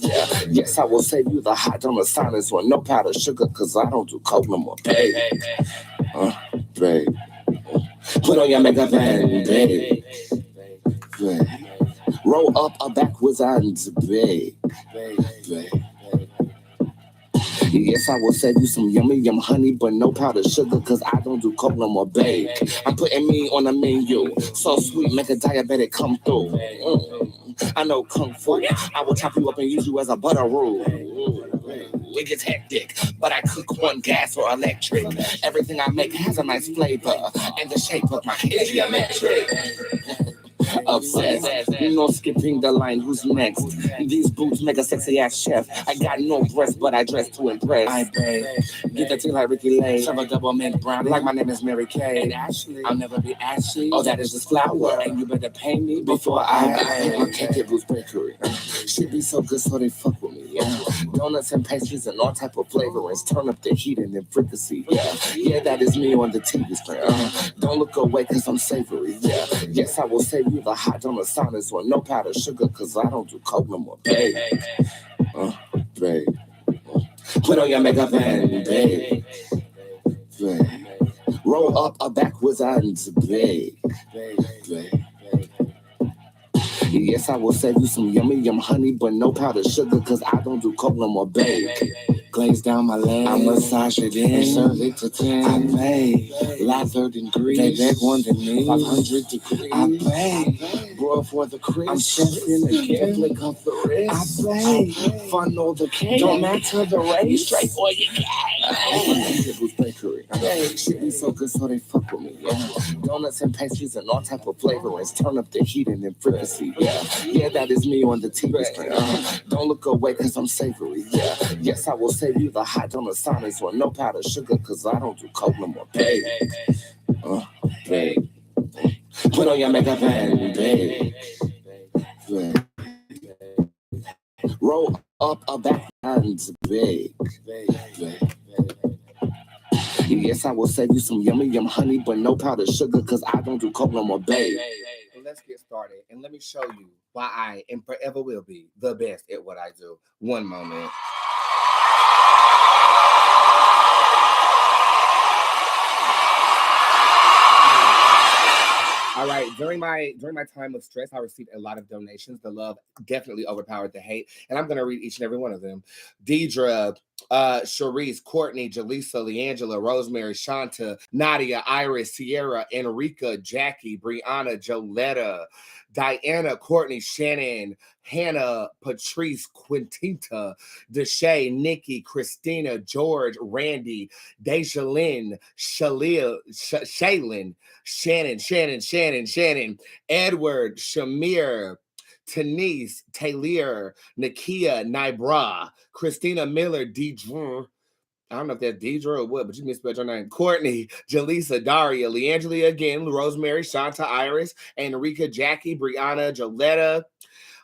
Yes, I will save you the hot donut silence one. No powder sugar cause I don't do coke no more. Babe. Babe. Put on your makeup and babe. Roll up a backwards and babe. Yes, I will save you some yummy yum honey, but no powder sugar, cause I don't do coke no more, babe. I'm putting me on the menu. So sweet, make a diabetic come through. I know kung fu. I will chop you up and use you as a butter roll. It gets hectic, but I cook on gas or electric. Everything I make has a nice flavor, and the shape of my head is geometric. Obsessed, no skipping the line. Who's next? These boots make a sexy ass chef. I got no breasts, but I dress to impress. I beg, get that tea like Ricky Lay. Serve a double mint brown, like my name is Mary Kay. And Ashley, I'll never be Ashley. Oh, that is just flour, and you better pay me before I my cake at Boo's Bakery. She be so good, so they fuck with me. Donuts and pastries and all type of flavorings. Turn up the heat and then frequency. Yeah, that is me on the TV screen. Don't look away cause I'm savory. Yes, I will save you the hot donut silence one. No powder sugar cause I don't do coke no more. Babe. Babe. Put on your makeup and babe. Roll up a backwards and babe. Yes, I will save you some yummy yum honey, but no powder sugar, cause I don't do coke no more, babe. Glaze down my leg, I massage it in, serve it to 10. I pay, lathered in grease, they beg one to me, 500 degrees. I pay, broil for the cream, I'm chefing again, flick up the wrist. I pay, funnel the cake, don't matter the race, straight for your cake. Boo's Bakery. She be so good, so they fuck with me. Donuts and pastries and all type of flavorings. Turn up the heat and then frequency. Yeah, that is me on the TV screen. Don't look away cause I'm savory. Yes, I will save you the hot donut silence one. No powder sugar cause I don't do coke no more. Babe. Babe. Put on your makeup and babe. Roll up a back and babe. Yes, I will save you some yummy yum honey, but no powder sugar, cause I don't do coke no more, babe. Well, let's get started, and let me show you why I and forever will be the best at what I do. One moment. All right, during my time of stress, I received a lot of donations. The love definitely overpowered the hate, and I'm going to read each and every one of them. Deidre, Sharice, Courtney, Jaleesa, Leangela, Rosemary, Shanta, Nadia, Iris, Sierra, Enrica, Jackie, Brianna, Joletta, Diana, Courtney, Shannon, Hannah, Patrice, Quintinta, Deshay, Nikki, Christina, George, Randy, Dejalyn, Shaylin, Shannon, Edward, Shamir, Tanise, Taylor, Nakia, Nibra, Christina Miller, Deidre. I don't know if that's Deidre or what, but you misspelled your name. Courtney, Jaleesa, Daria, Leangela again, Rosemary, Shanta, Iris, Enrica, Jackie, Brianna, Joletta,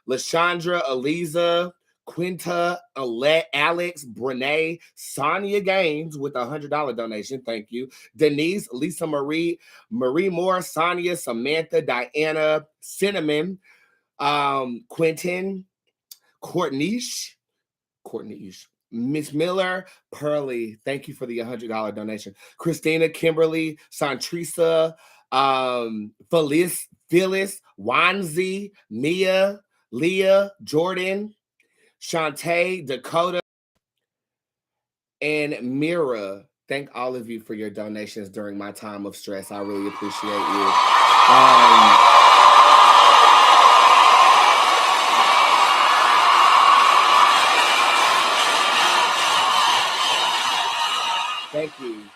Lashandra, Aliza, Quinta, Alex, Brene, Sonia Gaines with $100 donation. Thank you. Denise, Lisa Marie, Marie Moore, Sonia, Samantha, Diana, Cinnamon, Quentin, Courtneish, Miss Miller, Pearly, thank you for the $100 donation. Christina, Kimberly, Santrisa, Phyllis, Wanzi, Mia, Leah, Jordan, Shantae, Dakota, and Mira. Thank all of you for your donations during my time of stress. I really appreciate you.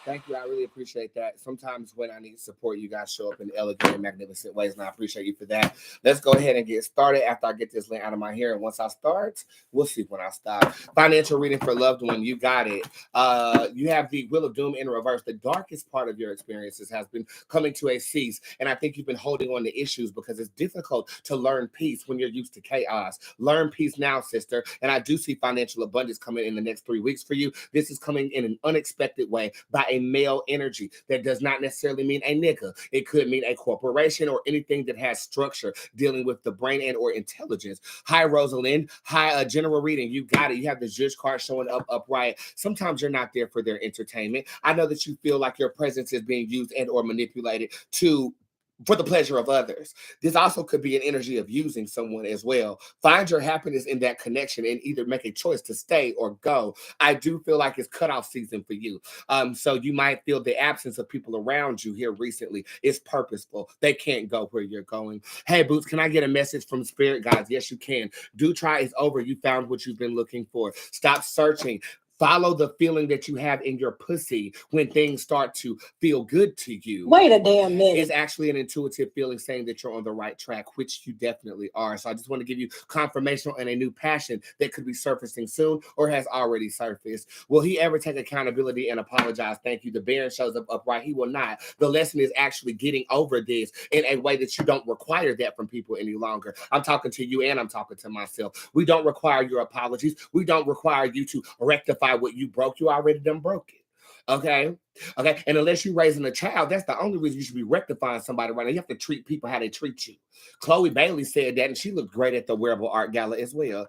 Thank you. I really appreciate that. Sometimes when I need support, you guys show up in elegant and magnificent ways, and I appreciate you for that. Let's go ahead and get started after I get this lint out of my hair. And once I start, we'll see when I stop. Financial reading for loved one. You got it. You have the Wheel of Doom in reverse. The darkest part of your experiences has been coming to a cease, and I think you've been holding on to issues because it's difficult to learn peace when you're used to chaos. Learn peace now, sister. And I do see financial abundance coming in the next 3 weeks for you. This is coming in an unexpected manipulated way by a male energy. That does not necessarily mean a nigga. It could mean a corporation or anything that has structure dealing with the brain and or intelligence. Hi, Rosalind. Hi, general reading. You got it. You have the judge card showing up upright. Sometimes you're not there for their entertainment. I know that you feel like your presence is being used and or manipulated for the pleasure of others. This also could be an energy of using someone as well. Find your happiness in that connection and either make a choice to stay or go. I do feel like it's cutoff season for you. So you might feel the absence of people around you here recently is purposeful. They can't go where you're going. Hey, Boots, can I get a message from spirit guides? Yes, you can. Do try is over. You found what you've been looking for. Stop searching. Follow the feeling that you have in your pussy when things start to feel good to you. Wait a damn minute. It's actually an intuitive feeling saying that you're on the right track, which you definitely are. So I just want to give you confirmation on a new passion that could be surfacing soon or has already surfaced. Will he ever take accountability and apologize? Thank you. The Baron shows up upright. He will not. The lesson is actually getting over this in a way that you don't require that from people any longer. I'm talking to you and I'm talking to myself. We don't require your apologies. We don't require you to rectify what you broke. You already done broke it. Okay. And unless you're raising a child, that's the only reason you should be rectifying somebody right now. You have to treat people how they treat you. Chloe Bailey said that, and she looked great at the Wearable Art Gala as well.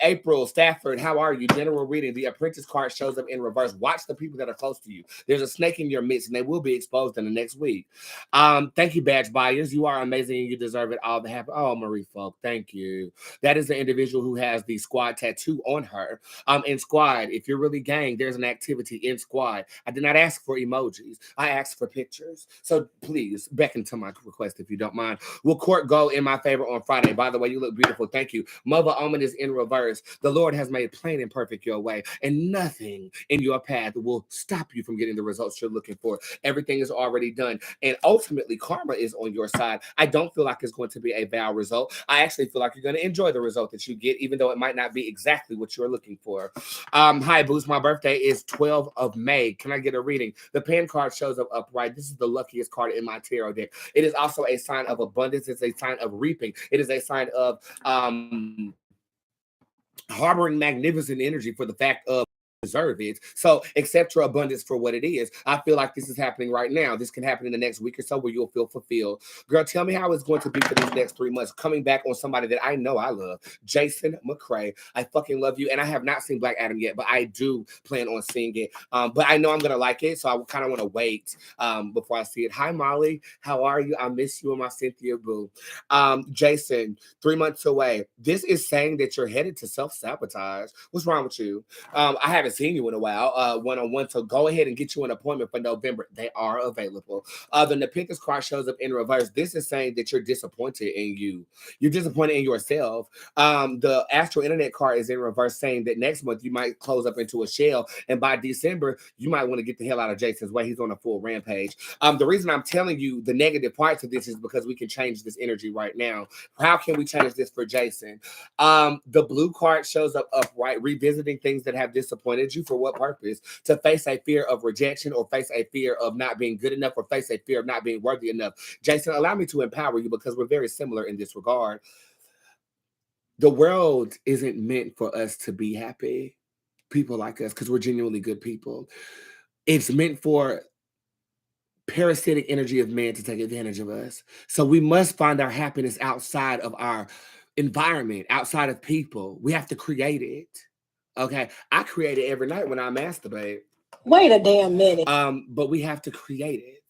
April Stafford, how are you? General reading. The Apprentice card shows up in reverse. Watch the people that are close to you. There's a snake in your midst, and they will be exposed in the next week. Thank you, badge buyers. You are amazing, and you deserve it all. The happy. Oh, Marie Folk, thank you. That is the individual who has the squad tattoo on her. In squad, if you're really gang, there's an activity in squad. I did not ask for emojis. I asked for pictures. So please beckon to my request if you don't mind. Will court go in my favor on Friday? By the way, you look beautiful. Thank you. Mother Omen is in reverse. The Lord has made plain and perfect your way, and nothing in your path will stop you from getting the results you're looking for. Everything is already done. And ultimately, karma is on your side. I don't feel like it's going to be a bad result. I actually feel like you're going to enjoy the result that you get, even though it might not be exactly what you're looking for. Hi, Boost. My birthday is 12th of May. Can I get a reading? The pen card shows up upright. This is the luckiest card in my tarot deck. It is also a sign of abundance. It's a sign of reaping. It is a sign of harboring magnificent energy for the fact of deserve it. So accept your abundance for what it is. I feel like this is happening right now. This can happen in the next week or so where you'll feel fulfilled. Girl, tell me how it's going to be for these next 3 months. Coming back on somebody that I know I love, Jason McCrae. I fucking love you. And I have not seen Black Adam yet, but I do plan on seeing it. But I know I'm going to like it. So I kind of want to wait before I see it. Hi, Molly. How are you? I miss you and my Cynthia boo. Jason, 3 months away. This is saying that you're headed to self-sabotage. What's wrong with you? I haven't seen you in a while, one-on-one. So go ahead and get you an appointment for November. They are available. The Nepenthes card shows up in reverse. This is saying that you're disappointed in you. You're disappointed in yourself. The Astral Internet card is in reverse, saying that next month you might close up into a shell, and by December you might want to get the hell out of Jason's way. He's on a full rampage. The reason I'm telling you the negative parts of this is because we can change this energy right now. How can we change this for Jason? The blue card shows up upright, revisiting things that have disappointed you. For what purpose? To face a fear of rejection, or face a fear of not being good enough, or face a fear of not being worthy enough. Jason, allow me to empower you because we're very similar in this regard. The world isn't meant for us to be happy, people like us, because we're genuinely good people. It's meant for parasitic energy of man to take advantage of us. So we must find our happiness outside of our environment, outside of people. We have to create it. Okay, I create it every night when I masturbate. Wait a damn minute. But we have to create it.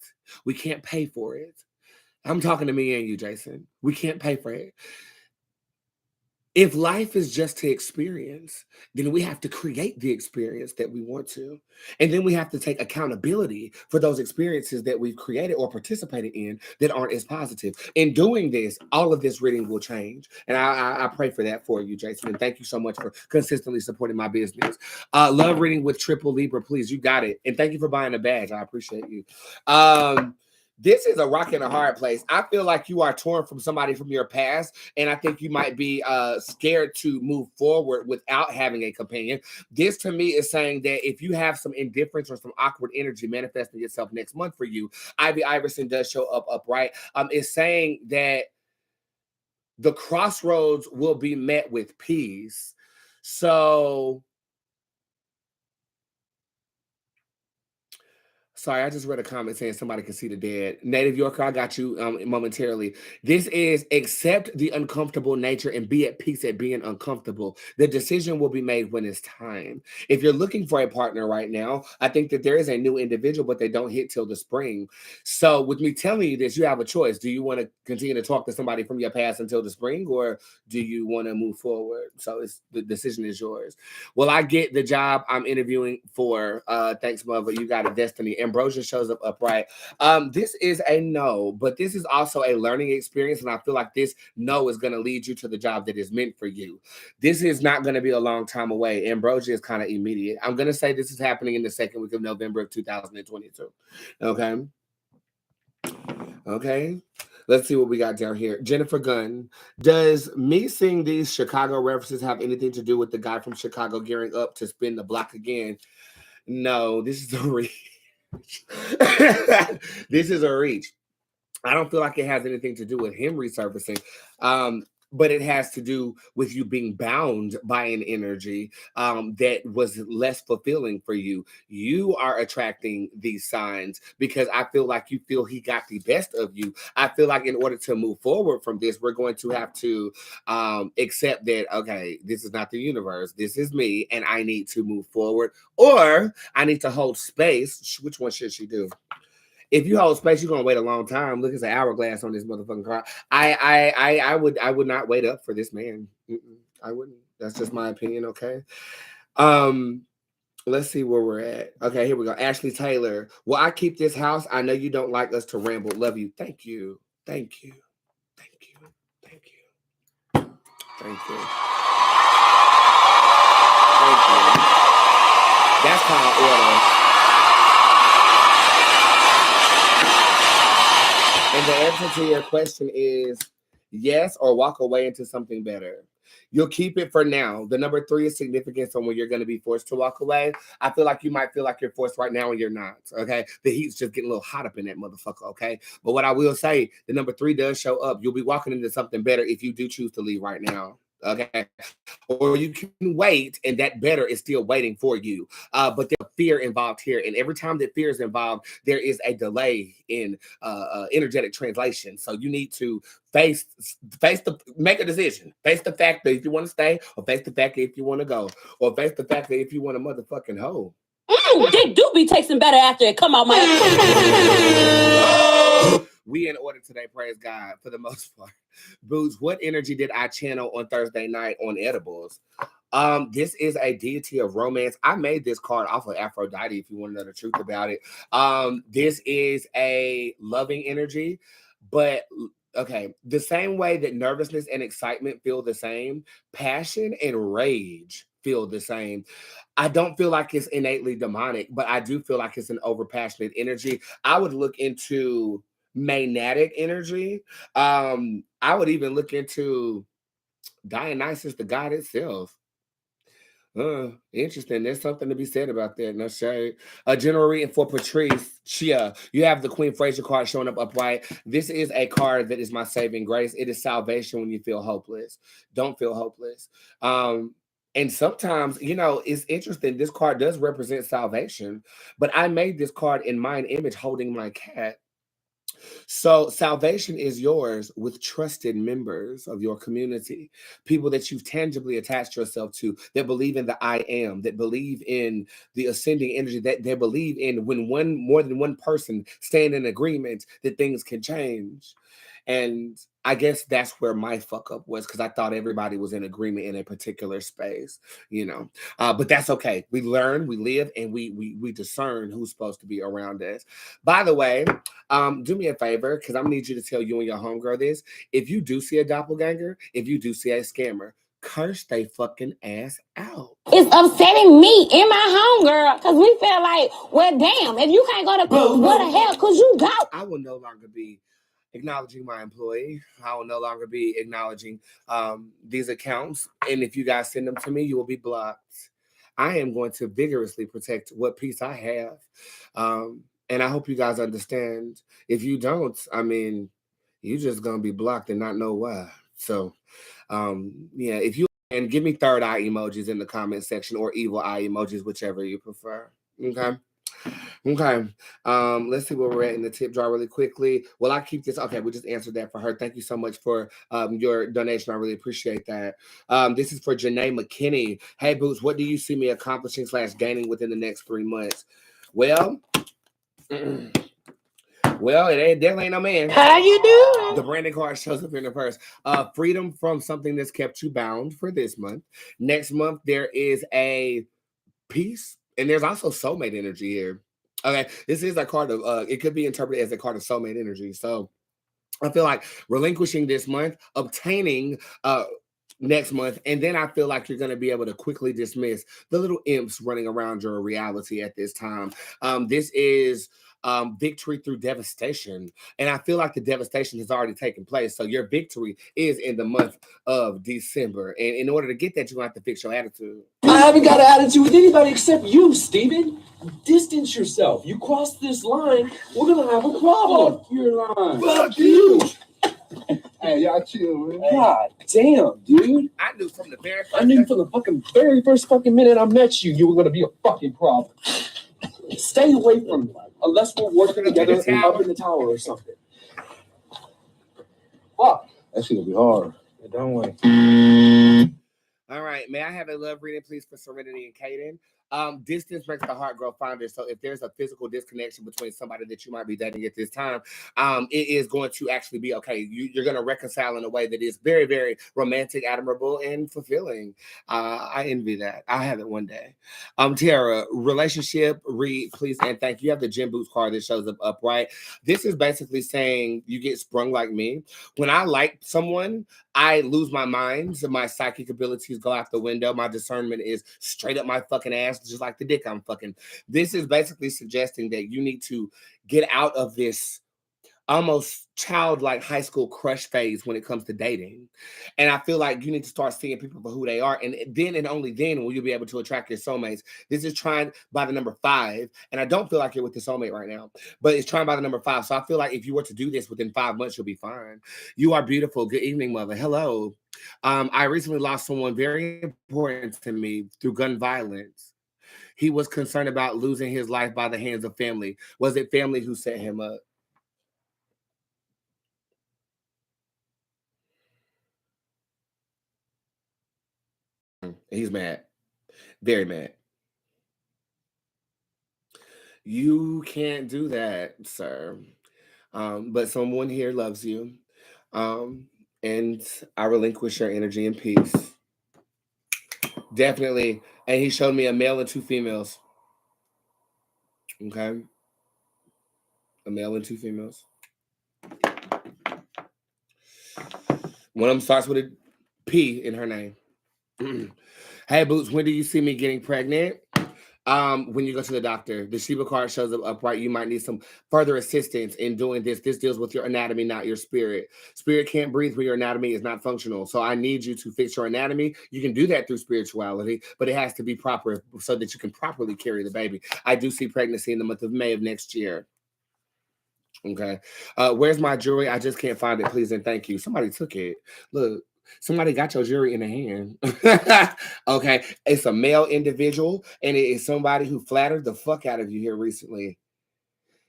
We can't pay for it. I'm talking to me and you, Jason. We can't pay for it. If life is just to experience, then we have to create the experience that we want to. And then we have to take accountability for those experiences that we've created or participated in that aren't as positive. In doing this, all of this reading will change. And I pray for that for you, Jason. And thank you so much for consistently supporting my business. Love reading with Triple Libra, please. You got it. And thank you for buying a badge. I appreciate you. This is a rock and a hard place. I feel like you are torn from somebody from your past, and I think you might be scared to move forward without having a companion. This to me is saying that if you have some indifference or some awkward energy manifesting itself next month for you, Ivy Iverson does show up upright. It's saying that the crossroads will be met with peace. So Sorry, I just read a comment saying somebody can see the dead. Native Yorker, I got you momentarily. This is accept the uncomfortable nature and be at peace at being uncomfortable. The decision will be made when it's time. If you're looking for a partner right now, I think that there is a new individual, but they don't hit till the spring. So with me telling you this, you have a choice. Do you want to continue to talk to somebody from your past until the spring, or do you want to move forward? So the decision is yours. Will I get the job I'm interviewing for? Thanks, mother. You got a destiny. Ambrosia shows up upright. This is a no, but this is also a learning experience, and I feel like this no is going to lead you to the job that is meant for you. This is not going to be a long time away. Ambrosia is kind of immediate. I'm going to say this is happening in the second week of November of 2022. Okay. Let's see what we got down here. Jennifer Gunn. Does me seeing these Chicago references have anything to do with the guy from Chicago gearing up to spin the block again? No, this is a reach. This is a reach. I don't feel like it has anything to do with him resurfacing. But it has to do with you being bound by an energy that was less fulfilling for you. You are attracting these signs because I feel like you feel he got the best of you. I feel like in order to move forward from this, we're going to have to accept that, okay, this is not the universe. This is me, and I need to move forward, or I need to hold space. Which one should she do? If you hold space, you're gonna wait a long time. Look, it's an hourglass on this motherfucking car. I would not wait up for this man. I wouldn't. That's just my opinion. Okay. Let's see where we're at. Okay, here we go. Ashley Taylor. Will I keep this house? I know you don't like us to ramble. Love you. Thank you. Thank you. Thank you. Thank you. Thank you. Thank you. That's called order. And the answer to your question is yes, or walk away into something better. You'll keep it for now. The number 3 is significance on when you're going to be forced to walk away. I feel like you might feel like you're forced right now and you're not. Okay. The heat's just getting a little hot up in that motherfucker. Okay. But what I will say, the number 3 does show up. You'll be walking into something better if you do choose to leave right now. Okay. Or you can wait, and that better is still waiting for you. But there's fear involved here. And every time that fear is involved, there is a delay in energetic translation. So you need to make a decision. Face the fact that if you want to stay, or face the fact that if you want to go, or face the fact that if you want a motherfucking hoe. Dick do be tasting better after it come out my We in order today, praise God, for the most part. Boots, what energy did I channel on Thursday night on edibles? This is a deity of romance. I made this card off of Aphrodite, if you want to know the truth about it. This is a loving energy, but okay, the same way that nervousness and excitement feel the same, passion and rage feel the same. I don't feel like it's innately demonic, but I do feel like it's an overpassionate energy. I would look into magnetic energy. I would even look into Dionysus, the god itself. Interesting. There's something to be said about that. No shade. A general reading for Patrice Chia. You have the Queen Fraser card showing up upright. This is a card that is my saving grace. It is salvation when you feel hopeless. Don't feel hopeless. And sometimes, it's interesting. This card does represent salvation, but I made this card in mind image holding my cat. So salvation is yours with trusted members of your community, people that you've tangibly attached yourself to, that believe in the I am, that believe in the ascending energy, that they believe in when more than one person stand in agreement that things can change. And I guess that's where my fuck up was, because I thought everybody was in agreement in a particular space, but that's okay. We learn, we live, and we discern who's supposed to be around us. By the way, do me a favor, because I'm gonna need you to tell you and your homegirl this. If you do see a doppelganger, if you do see a scammer, curse they fucking ass out. It's upsetting me and my homegirl because we feel like, well, damn, if you can't go to where the hell could you go? I will no longer be acknowledging my employee. I will no longer be acknowledging these accounts. And if you guys send them to me, you will be blocked. I am going to vigorously protect what peace I have. And I hope you guys understand. If you don't, you're just going to be blocked and not know why. So, if you, and give me third eye emojis in the comment section, or evil eye emojis, whichever you prefer. Okay. Okay. Let's see where we're at in the tip jar really quickly. Well, I keep this. Okay, we just answered that for her. Thank you so much for your donation. I really appreciate that. This is for Janae McKinney. Hey, Boots, what do you see me accomplishing / gaining within the next 3 months? Well, well, it definitely ain't no man. How you doing? The branding card shows up in the purse. Freedom from something that's kept you bound for this month. Next month, there is a peace, and there's also soulmate energy here. Okay, this is a card of it could be interpreted as a card of soulmate energy. So I feel like relinquishing this month, obtaining next month, and then I feel like you're going to be able to quickly dismiss the little imps running around your reality at this time. This is victory through devastation, and I feel like the devastation has already taken place. So your victory is in the month of December, and in order to get that, you're going to have to fix your attitude. I haven't got an attitude with anybody except you, Steven. Distance yourself. You cross this line, we're gonna have a problem. Fuck your line. Fuck you. Hey, y'all chill, man. God damn, dude. I knew from the very first minute I met you, you were gonna be a fucking problem. Stay away from me, unless we're working together up in the tower or something. Fuck. That's gonna be hard. Yeah, don't worry. All right, may I have a love reading, please, for Serenity and Kaden? Distance makes the heart grow fonder. So if there's a physical disconnection between somebody that you might be dating at this time, it is going to actually be okay. You're going to reconcile in a way that is very, very romantic, admirable, and fulfilling. I envy that. I have it one day. Tiara, relationship, read, please, and thank you. You have the Djinn Bootz card that shows up upright. This is basically saying you get sprung like me. When I like someone, I lose my mind. So my psychic abilities go out the window. My discernment is straight up my fucking ass, just like the dick I'm fucking. This is basically suggesting that you need to get out of this almost childlike high school crush phase when it comes to dating. And I feel like you need to start seeing people for who they are. And then and only then will you be able to attract your soulmates. This is trying by the number 5. And I don't feel like you're with the soulmate right now, but it's trying by the number 5. So I feel like if you were to do this within 5 months, you'll be fine. You are beautiful. Good evening, mother. Hello. I recently lost someone very important to me through gun violence. He was concerned about losing his life by the hands of family. Was it family who set him up? He's mad. Very mad. You can't do that, sir. But someone here loves you. And I relinquish your energy and peace. Definitely. And he showed me a male and 2 females. Okay. A male and 2 females. One of them starts with a P in her name. Hey, Boots, when do you see me getting pregnant? When you go to the doctor. The Shiva card shows up upright. You might need some further assistance in doing this. This deals with your anatomy, not your spirit. Spirit can't breathe when your anatomy is not functional. So I need you to fix your anatomy. You can do that through spirituality, but it has to be proper so that you can properly carry the baby. I do see pregnancy in the month of May of next year. Okay. Where's my jewelry? I just can't find it. Please and thank you. Somebody took it. Look. Somebody got your jewelry in the hand. Okay. It's a male individual, and it is somebody who flattered the fuck out of you here recently.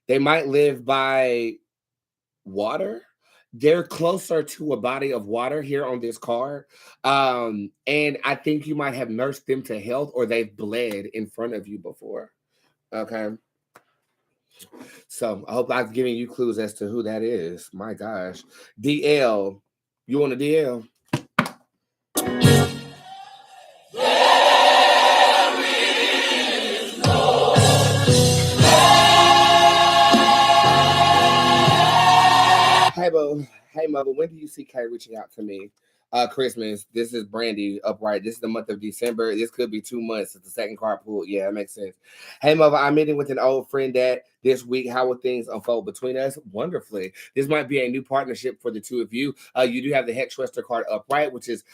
They might live by water. They're closer to a body of water here on this card. And I think you might have nursed them to health, or they've bled in front of you before. Okay. So I hope I've given you clues as to who that is. My gosh. DL. You want a DL? Hey, mother, when do you see Kay reaching out to me? Christmas. This is Brandy upright. This is the month of December. This could be 2 months. It's the second card pulled. Yeah, that makes sense. Hey, mother, I'm meeting with an old friend that this week. How will things unfold between us? Wonderfully. This might be a new partnership for the two of you. You do have the Hex Twister card upright, which is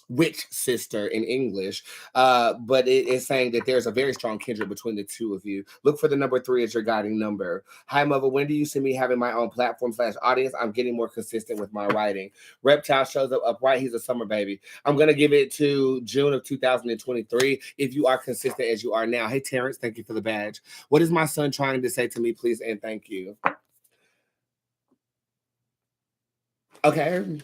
witch sister in English, but it is saying that there's a very strong kindred between the two of you. Look for the number 3 as your guiding number. Hi, Mother. When do you see me having my own platform / audience? I'm getting more consistent with my writing. Reptile shows up upright. He's a summer baby. I'm going to give it to June of 2023 if you are consistent as you are now. Hey, Terrence, thank you for the badge. What is my son trying to say to me, please, and thank you? Okay.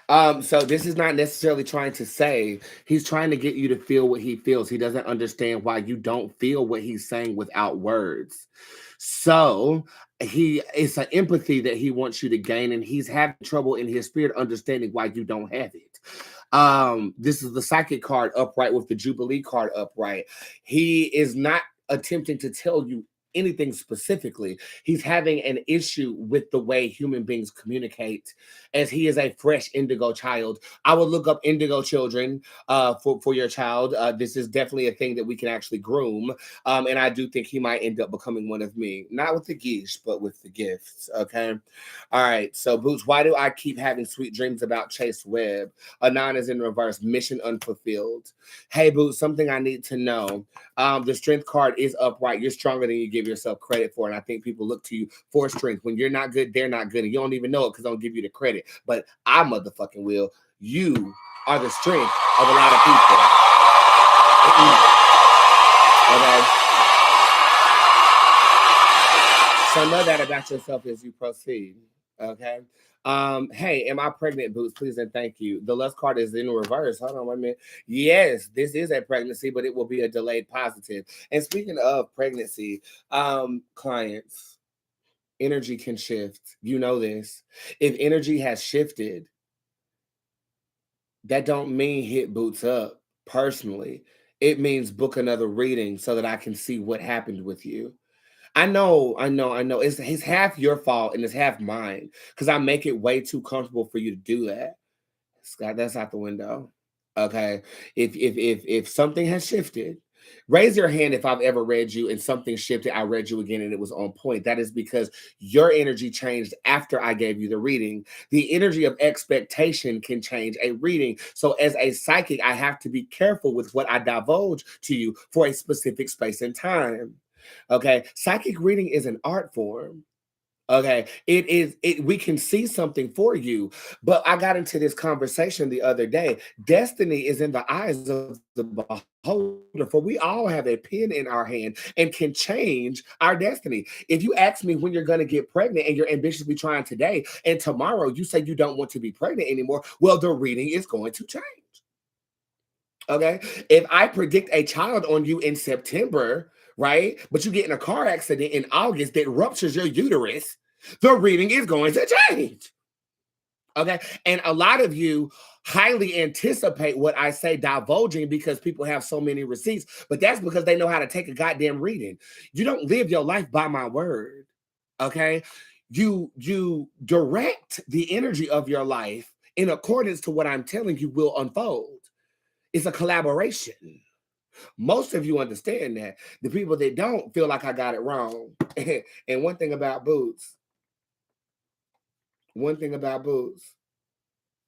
So this is not necessarily trying to say, he's trying to get you to feel what he feels. He doesn't understand why you don't feel what he's saying without words. So it's an empathy that he wants you to gain, and he's having trouble in his spirit understanding why you don't have it. This is the psychic card upright with the Jubilee card upright. He is not attempting to tell you anything specifically. He's having an issue with the way human beings communicate, as he is a fresh indigo child. I would look up indigo children for your child. This is definitely a thing that we can actually groom, and I do think he might end up becoming one of me, not with the geesh, but with the gifts. Okay. All right. So Boots, why do I keep having sweet dreams about Chase Webb? Anon is in reverse, mission unfulfilled. Hey Boots, something I need to know. The strength card is upright. You're stronger than you give yourself credit for, and I think people look to you for strength. When you're not good, they're not good, and you don't even know it because I don't give you the credit. But I motherfucking will. You are the strength of a lot of people. Okay. So know that about yourself as you proceed. Okay. Hey, am I pregnant, Boots? Please and thank you. The lust card is in reverse. Hold on 1 minute. Yes, this is a pregnancy, but it will be a delayed positive. And speaking of pregnancy, clients, energy can shift. You know this. If energy has shifted, that don't mean hit Boots up personally. It means book another reading so that I can see what happened with you. I know. It's half your fault and it's half mine because I make it way too comfortable for you to do that. Scott, that's out the window. Okay. If something has shifted, raise your hand if I've ever read you and something shifted. I read you again and it was on point. That is because your energy changed after I gave you the reading. The energy of expectation can change a reading. So as a psychic, I have to be careful with what I divulge to you for a specific space and time. Okay, psychic reading is an art form. Okay, we can see something for you, but I got into this conversation the other day. Destiny is in the eyes of the beholder, for we all have a pen in our hand and can change our destiny. If you ask me when you're going to get pregnant and you're ambitiously trying today, and tomorrow you say you don't want to be pregnant anymore, well, the reading is going to change. Okay, if I predict a child on you in September, right? But you get in a car accident in August that ruptures your uterus, the reading is going to change. Okay. And a lot of you highly anticipate what I say divulging because people have so many receipts, but that's because they know how to take a goddamn reading. You don't live your life by my word. Okay. You direct the energy of your life in accordance to what I'm telling you will unfold. It's a collaboration. Most of you understand that. The people that don't feel like I got it wrong. And one thing about Boots,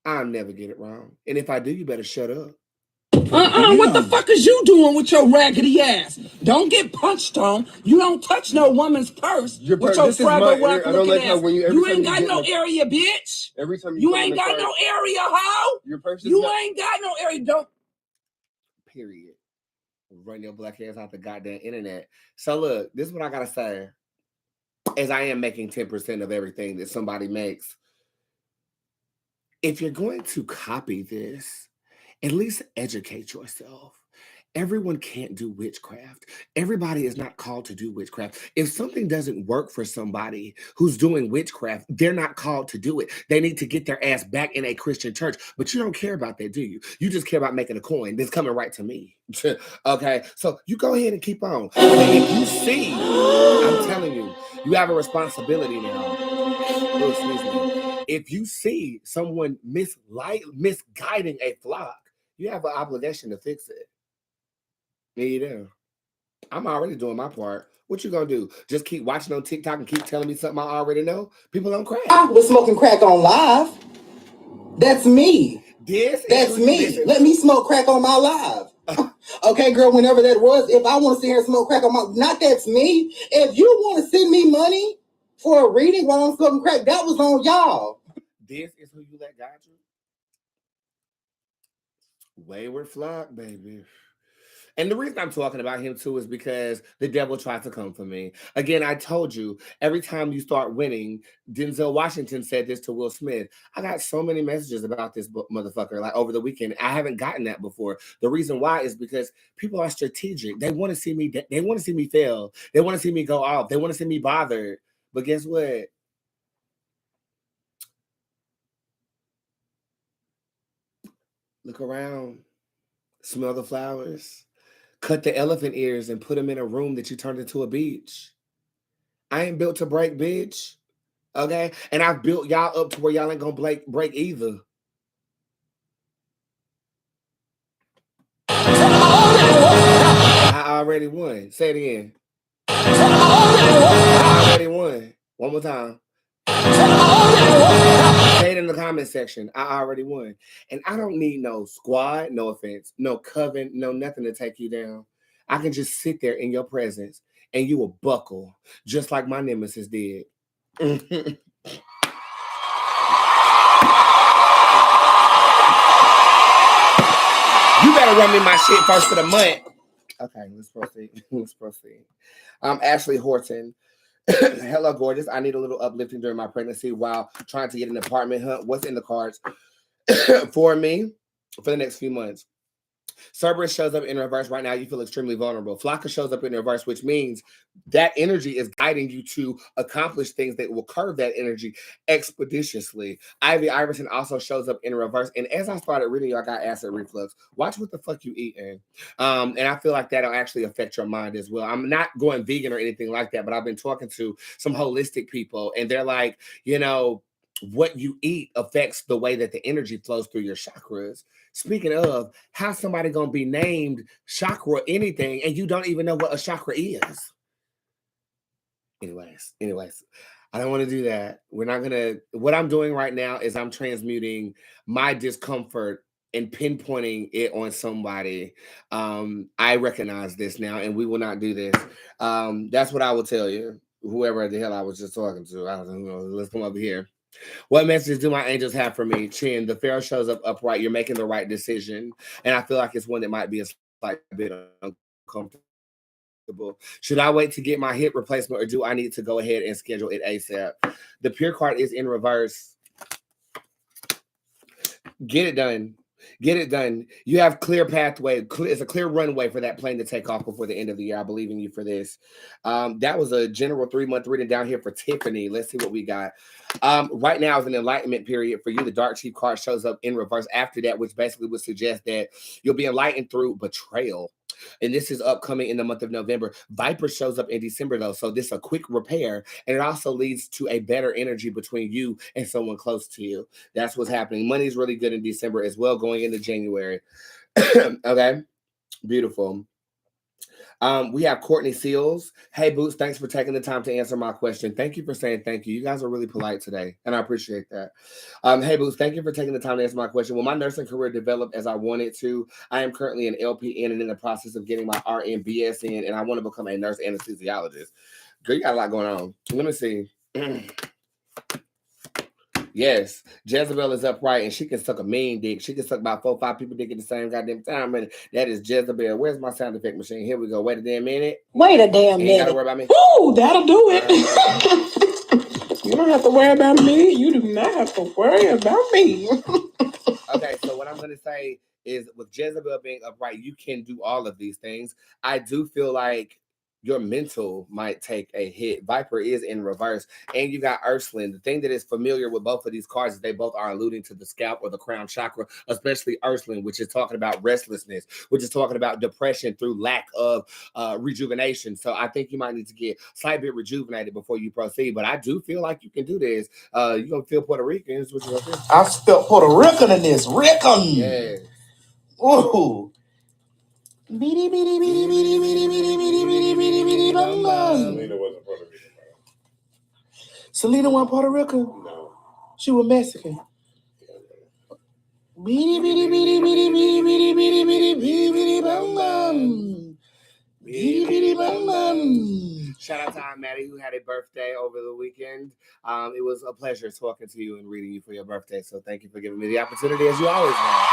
I'll never get it wrong. And if I do, you better shut up. What the fuck is you doing with your raggedy ass? Don't get punched on. You don't touch no woman's purse with your Fraggle Rock looking ass. You ain't got no area, bitch. Every time you ain't got no area, hoe. Your purse you ain't got no area. Don't. Period. Run your black ass off the goddamn internet. So look, this is what I gotta say. As I am making 10% of everything that somebody makes. If you're going to copy this, at least educate yourself. Everyone can't do witchcraft. Everybody is not called to do witchcraft. If something doesn't work for somebody who's doing witchcraft, they're not called to do it. They need to get their ass back in a Christian church. But you don't care about that, do you? You just care about making a coin that's coming right to me. Okay, so you go ahead and keep on. If you see, I'm telling you, you have a responsibility now. Oh, excuse me. If you see someone misguiding a flock, you have an obligation to fix it. Yeah, you do. I'm already doing my part. What you gonna do? Just keep watching on TikTok and keep telling me something I already know? People don't crack. I was smoking crack on live. That's me. That's me. Let me smoke crack on my live. Okay, girl, whenever that was, if I want to sit here and smoke crack on my, not that's me. If you want to send me money for a reading while I'm smoking crack, that was on y'all. This is who you let guide you? Wayward flock, baby. And the reason I'm talking about him too is because the devil tried to come for me. Again, I told you, every time you start winning, Denzel Washington said this to Will Smith. I got so many messages about this motherfucker like over the weekend. I haven't gotten that before. The reason why is because people are strategic. They want to see me. They want to see me fail. They want to see me go off. They want to see me bothered. But guess what? Look around. Smell the flowers. Cut the elephant ears and put them in a room that you turned into a beach. I ain't built to break, bitch. Okay? And I've built y'all up to where y'all ain't gonna break either. I already won. Say it again. I already won. One more time. Say it in the comment section. I already won. And I don't need no squad, no offense, no coven, no nothing to take you down. I can just sit there in your presence and you will buckle just like my nemesis did. You better run me my shit first of the month. Okay, let's proceed. I'm Ashley Horton. Hello, gorgeous. I need a little uplifting during my pregnancy while trying to get an apartment hunt. What's in the cards for me for the next few months? Cerberus shows up in reverse right now. You feel extremely vulnerable. Flocka shows up in reverse, which means that energy is guiding you to accomplish things that will curve that energy expeditiously. Ivy Iverson also shows up in reverse. And as I started reading, I got acid reflux. Watch what the fuck you eating. And I feel like that'll actually affect your mind as well. I'm not going vegan or anything like that, but I've been talking to some holistic people, and they're like, you know, what you eat affects the way that the energy flows through your chakras. Speaking of, how's somebody going to be named chakra anything and you don't even know what a chakra is? Anyways, I don't want to do that. We're not going to, what I'm doing right now is I'm transmuting my discomfort and pinpointing it on somebody. I recognize this now and we will not do this. That's what I will tell you. Whoever the hell I was just talking to, I don't know. Let's come over here. What message do my angels have for me? Chin, the Pharaoh shows up upright. You're making the right decision. And I feel like it's one that might be a slight bit uncomfortable. Should I wait to get my hip replacement or do I need to go ahead and schedule it ASAP? The Pure card is in reverse. Get it done. Get it done. You have clear pathway. It's a clear runway for that plane to take off before the end of the year. I believe in you for this. That was a general 3-month reading down here for Tiffany. Let's see what we got. Right now is an enlightenment period for you. The Dark Chief card shows up in reverse after that, which basically would suggest that you'll be enlightened through betrayal. And this is upcoming in the month of November. Viper shows up in December, though. So this is a quick repair. And it also leads to a better energy between you and someone close to you. That's what's happening. Money's really good in December as well, going into January. Okay. Beautiful. We have Courtney Seals. Hey, Boots, thanks for taking the time to answer my question. Thank you for saying thank you. You guys are really polite today, and I appreciate that. Hey, Boots, thank you for taking the time to answer my question. Will my nursing career develop as I want it to? I am currently an LPN and in the process of getting my RN BS in, and I want to become a nurse anesthesiologist. Girl, you got a lot going on. Let me see. Yes, Jezebel is upright and she can suck a mean dick. She can suck about 4 or 5 people dick at the same goddamn time. And that is Jezebel. Where's my sound effect machine? Here we go. Wait a damn minute. Wait a damn minute. You ain't gotta worry about me. Ooh, that'll do it. You don't have to worry about me. You do not have to worry about me. Okay, so what I'm gonna say is with Jezebel being upright, you can do all of these things. I do feel like your mental might take a hit. Viper is in reverse. And you got Ursuline. The thing that is familiar with both of these cards is they both are alluding to the scalp or the crown chakra, especially Ursuline, which is talking about restlessness, which is talking about depression through lack of rejuvenation. So I think you might need to get slightly bit rejuvenated before you proceed. But I do feel like you can do this. You're going to feel Puerto Rican. Is what you're going to feel. I felt Puerto Rican in this. Rican. Yeah. Ooh. Beady, beady, beady, beady, beady, beady, beady, beady, beady, beady, bum, bum. Selena wasn't Puerto Rican. Selena wasn't Puerto Rican? No. She was Mexican. Beady, beady, beady, beady, beady, beady, beady, beady, beady, beady, bum, bum. Beady, beady, bum, bum. Shout out to Aunt Maddie who had a birthday over the weekend. It was a pleasure talking to you and reading you for your birthday. So thank you for giving me the opportunity as you always have.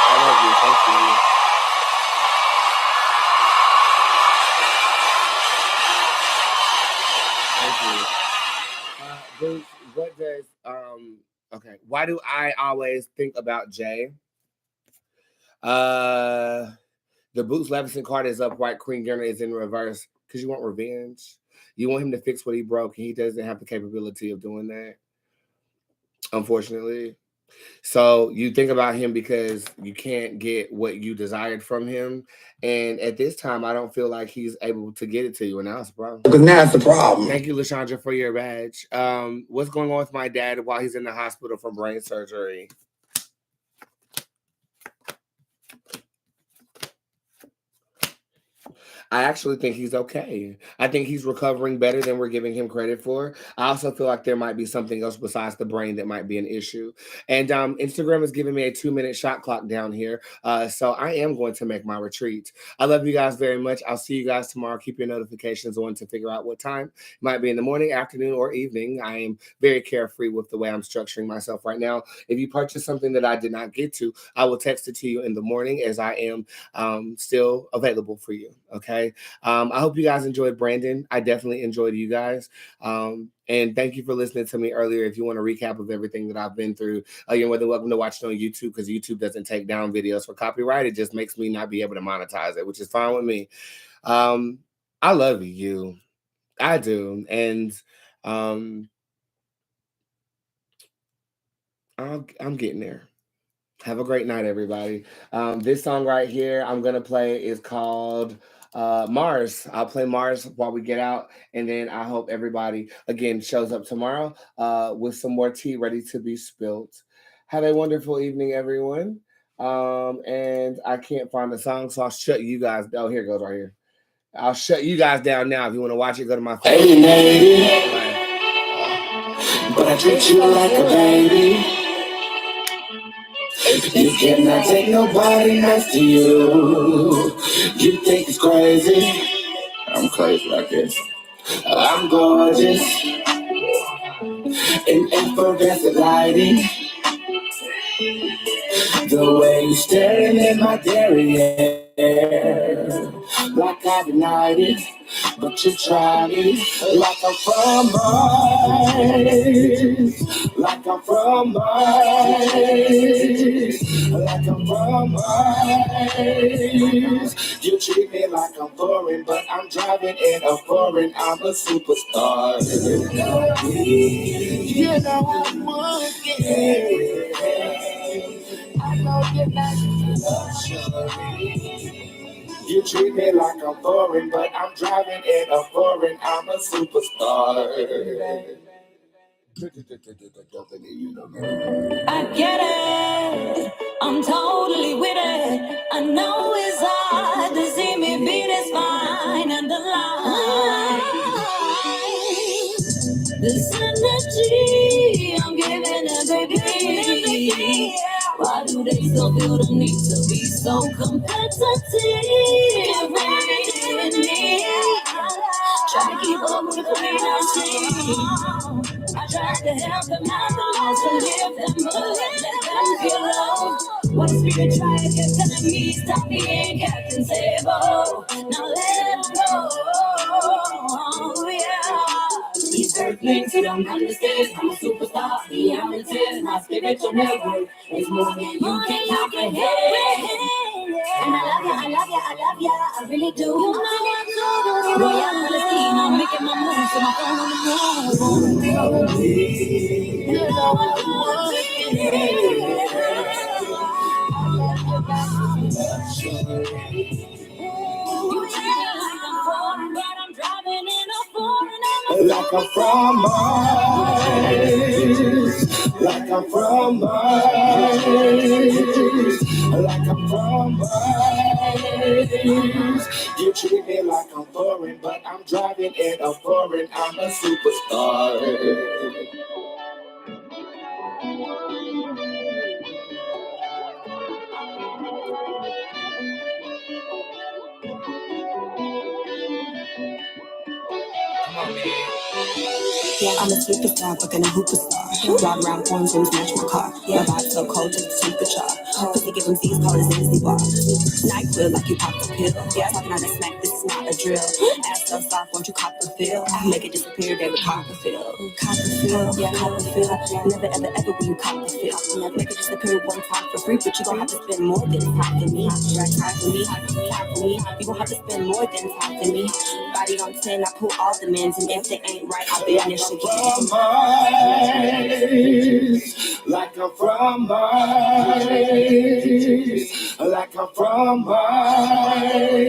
I love you. Thank you. Thank you. Boots, what does okay, why do I always think about Jay? The Boots Levinson card is upright, Queen Gunner is in reverse because you want revenge. You want him to fix what he broke, and he doesn't have the capability of doing that, unfortunately. So you think about him because you can't get what you desired from him. And at this time, I don't feel like he's able to get it to you. And now it's a problem. Because now it's the problem. Thank you, LaShondra, for your badge. What's going on with my dad while he's in the hospital from brain surgery? I actually think he's okay. I think he's recovering better than we're giving him credit for. I also feel like there might be something else besides the brain that might be an issue. And Instagram is giving me a 2-minute shot clock down here. So I am going to make my retreat. I love you guys very much. I'll see you guys tomorrow. Keep your notifications on to figure out what time. It might be in the morning, afternoon, or evening. I am very carefree with the way I'm structuring myself right now. If you purchase something that I did not get to, I will text it to you in the morning as I am still available for you. Okay. I hope you guys enjoyed Brandon. I definitely enjoyed you guys. And thank you for listening to me earlier. If you want a recap of everything that I've been through, you're more than welcome to watch it on YouTube because YouTube doesn't take down videos for copyright. It just makes me not be able to monetize it, which is fine with me. I love you. I do. And I'm getting there. Have a great night, everybody. This song right here I'm going to play is called Mars. I'll play Mars while we get out. And then I hope everybody, again, shows up tomorrow with some more tea ready to be spilt. Have a wonderful evening, everyone. And I can't find the song, so I'll shut you guys. Oh, here it goes right here. I'll shut you guys down now. If you want to watch it, go to my Facebook. Hey, lady, but I treat you like a baby. You cannot take nobody next to you. You think it's crazy. I'm crazy like this. I'm gorgeous in effervescent lighting. The way you staring in my derriere, like I've ignited, but you tried it. Like I'm from Mars, like I'm from Mars, like I'm from Mars. You treat me like I'm foreign, but I'm driving in a foreign. I'm a superstar. You know I'm working. I know you're not luxury. You treat me like I'm foreign, but I'm driving in a foreign. I'm a superstar. I get it. I'm totally with it. I know it's hard to see me be this fine and alive. This energy I'm giving every baby. Why do they still feel the need to be so competitive with me? Try to keep up with the energy. I tried to help them out, but also live them, but let them feel low. One spirit try to get telling me stop being Captain Sabo. Now let them go, yeah. These earthlings who don't understand, I'm a superstar, I'm intense, my spiritual network is more than you can comprehend. And I love ya, I really do. You know I do. Royal Palestine, I'm making my moves, so my phone on the move. You know I'm working. Like I'm from Mars, like I'm from Mars, like I'm from Mars. You treat me like I'm foreign, but I'm driving in a foreign. I'm a superstar. Yeah, I'm a superstar, fucking a hooper star. Ride around orange and match my car. My vibe so cold to the temperature. Pussy give them Z's cold as Izzy bar. Night feel like you popped a pill. Yeah, talking on that smack, this is not a drill. Ass so soft, won't you cop the feel? Make it disappear, David Copperfield. Copperfield, yeah, Copperfield. Never ever ever will you cop the feel. Never make it disappear one time for free, but you gon' have to spend more than time for me. Right, time for me, time for me. You gon' have to spend more than time for me. Body on 10, I pull all the men's, and if they ain't right, I'll banish again. Like I'm from Mars, like I'm from Mars.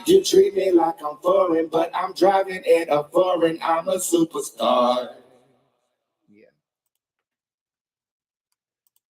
You treat me like I'm foreign, but I'm driving in a foreign. I'm a superstar.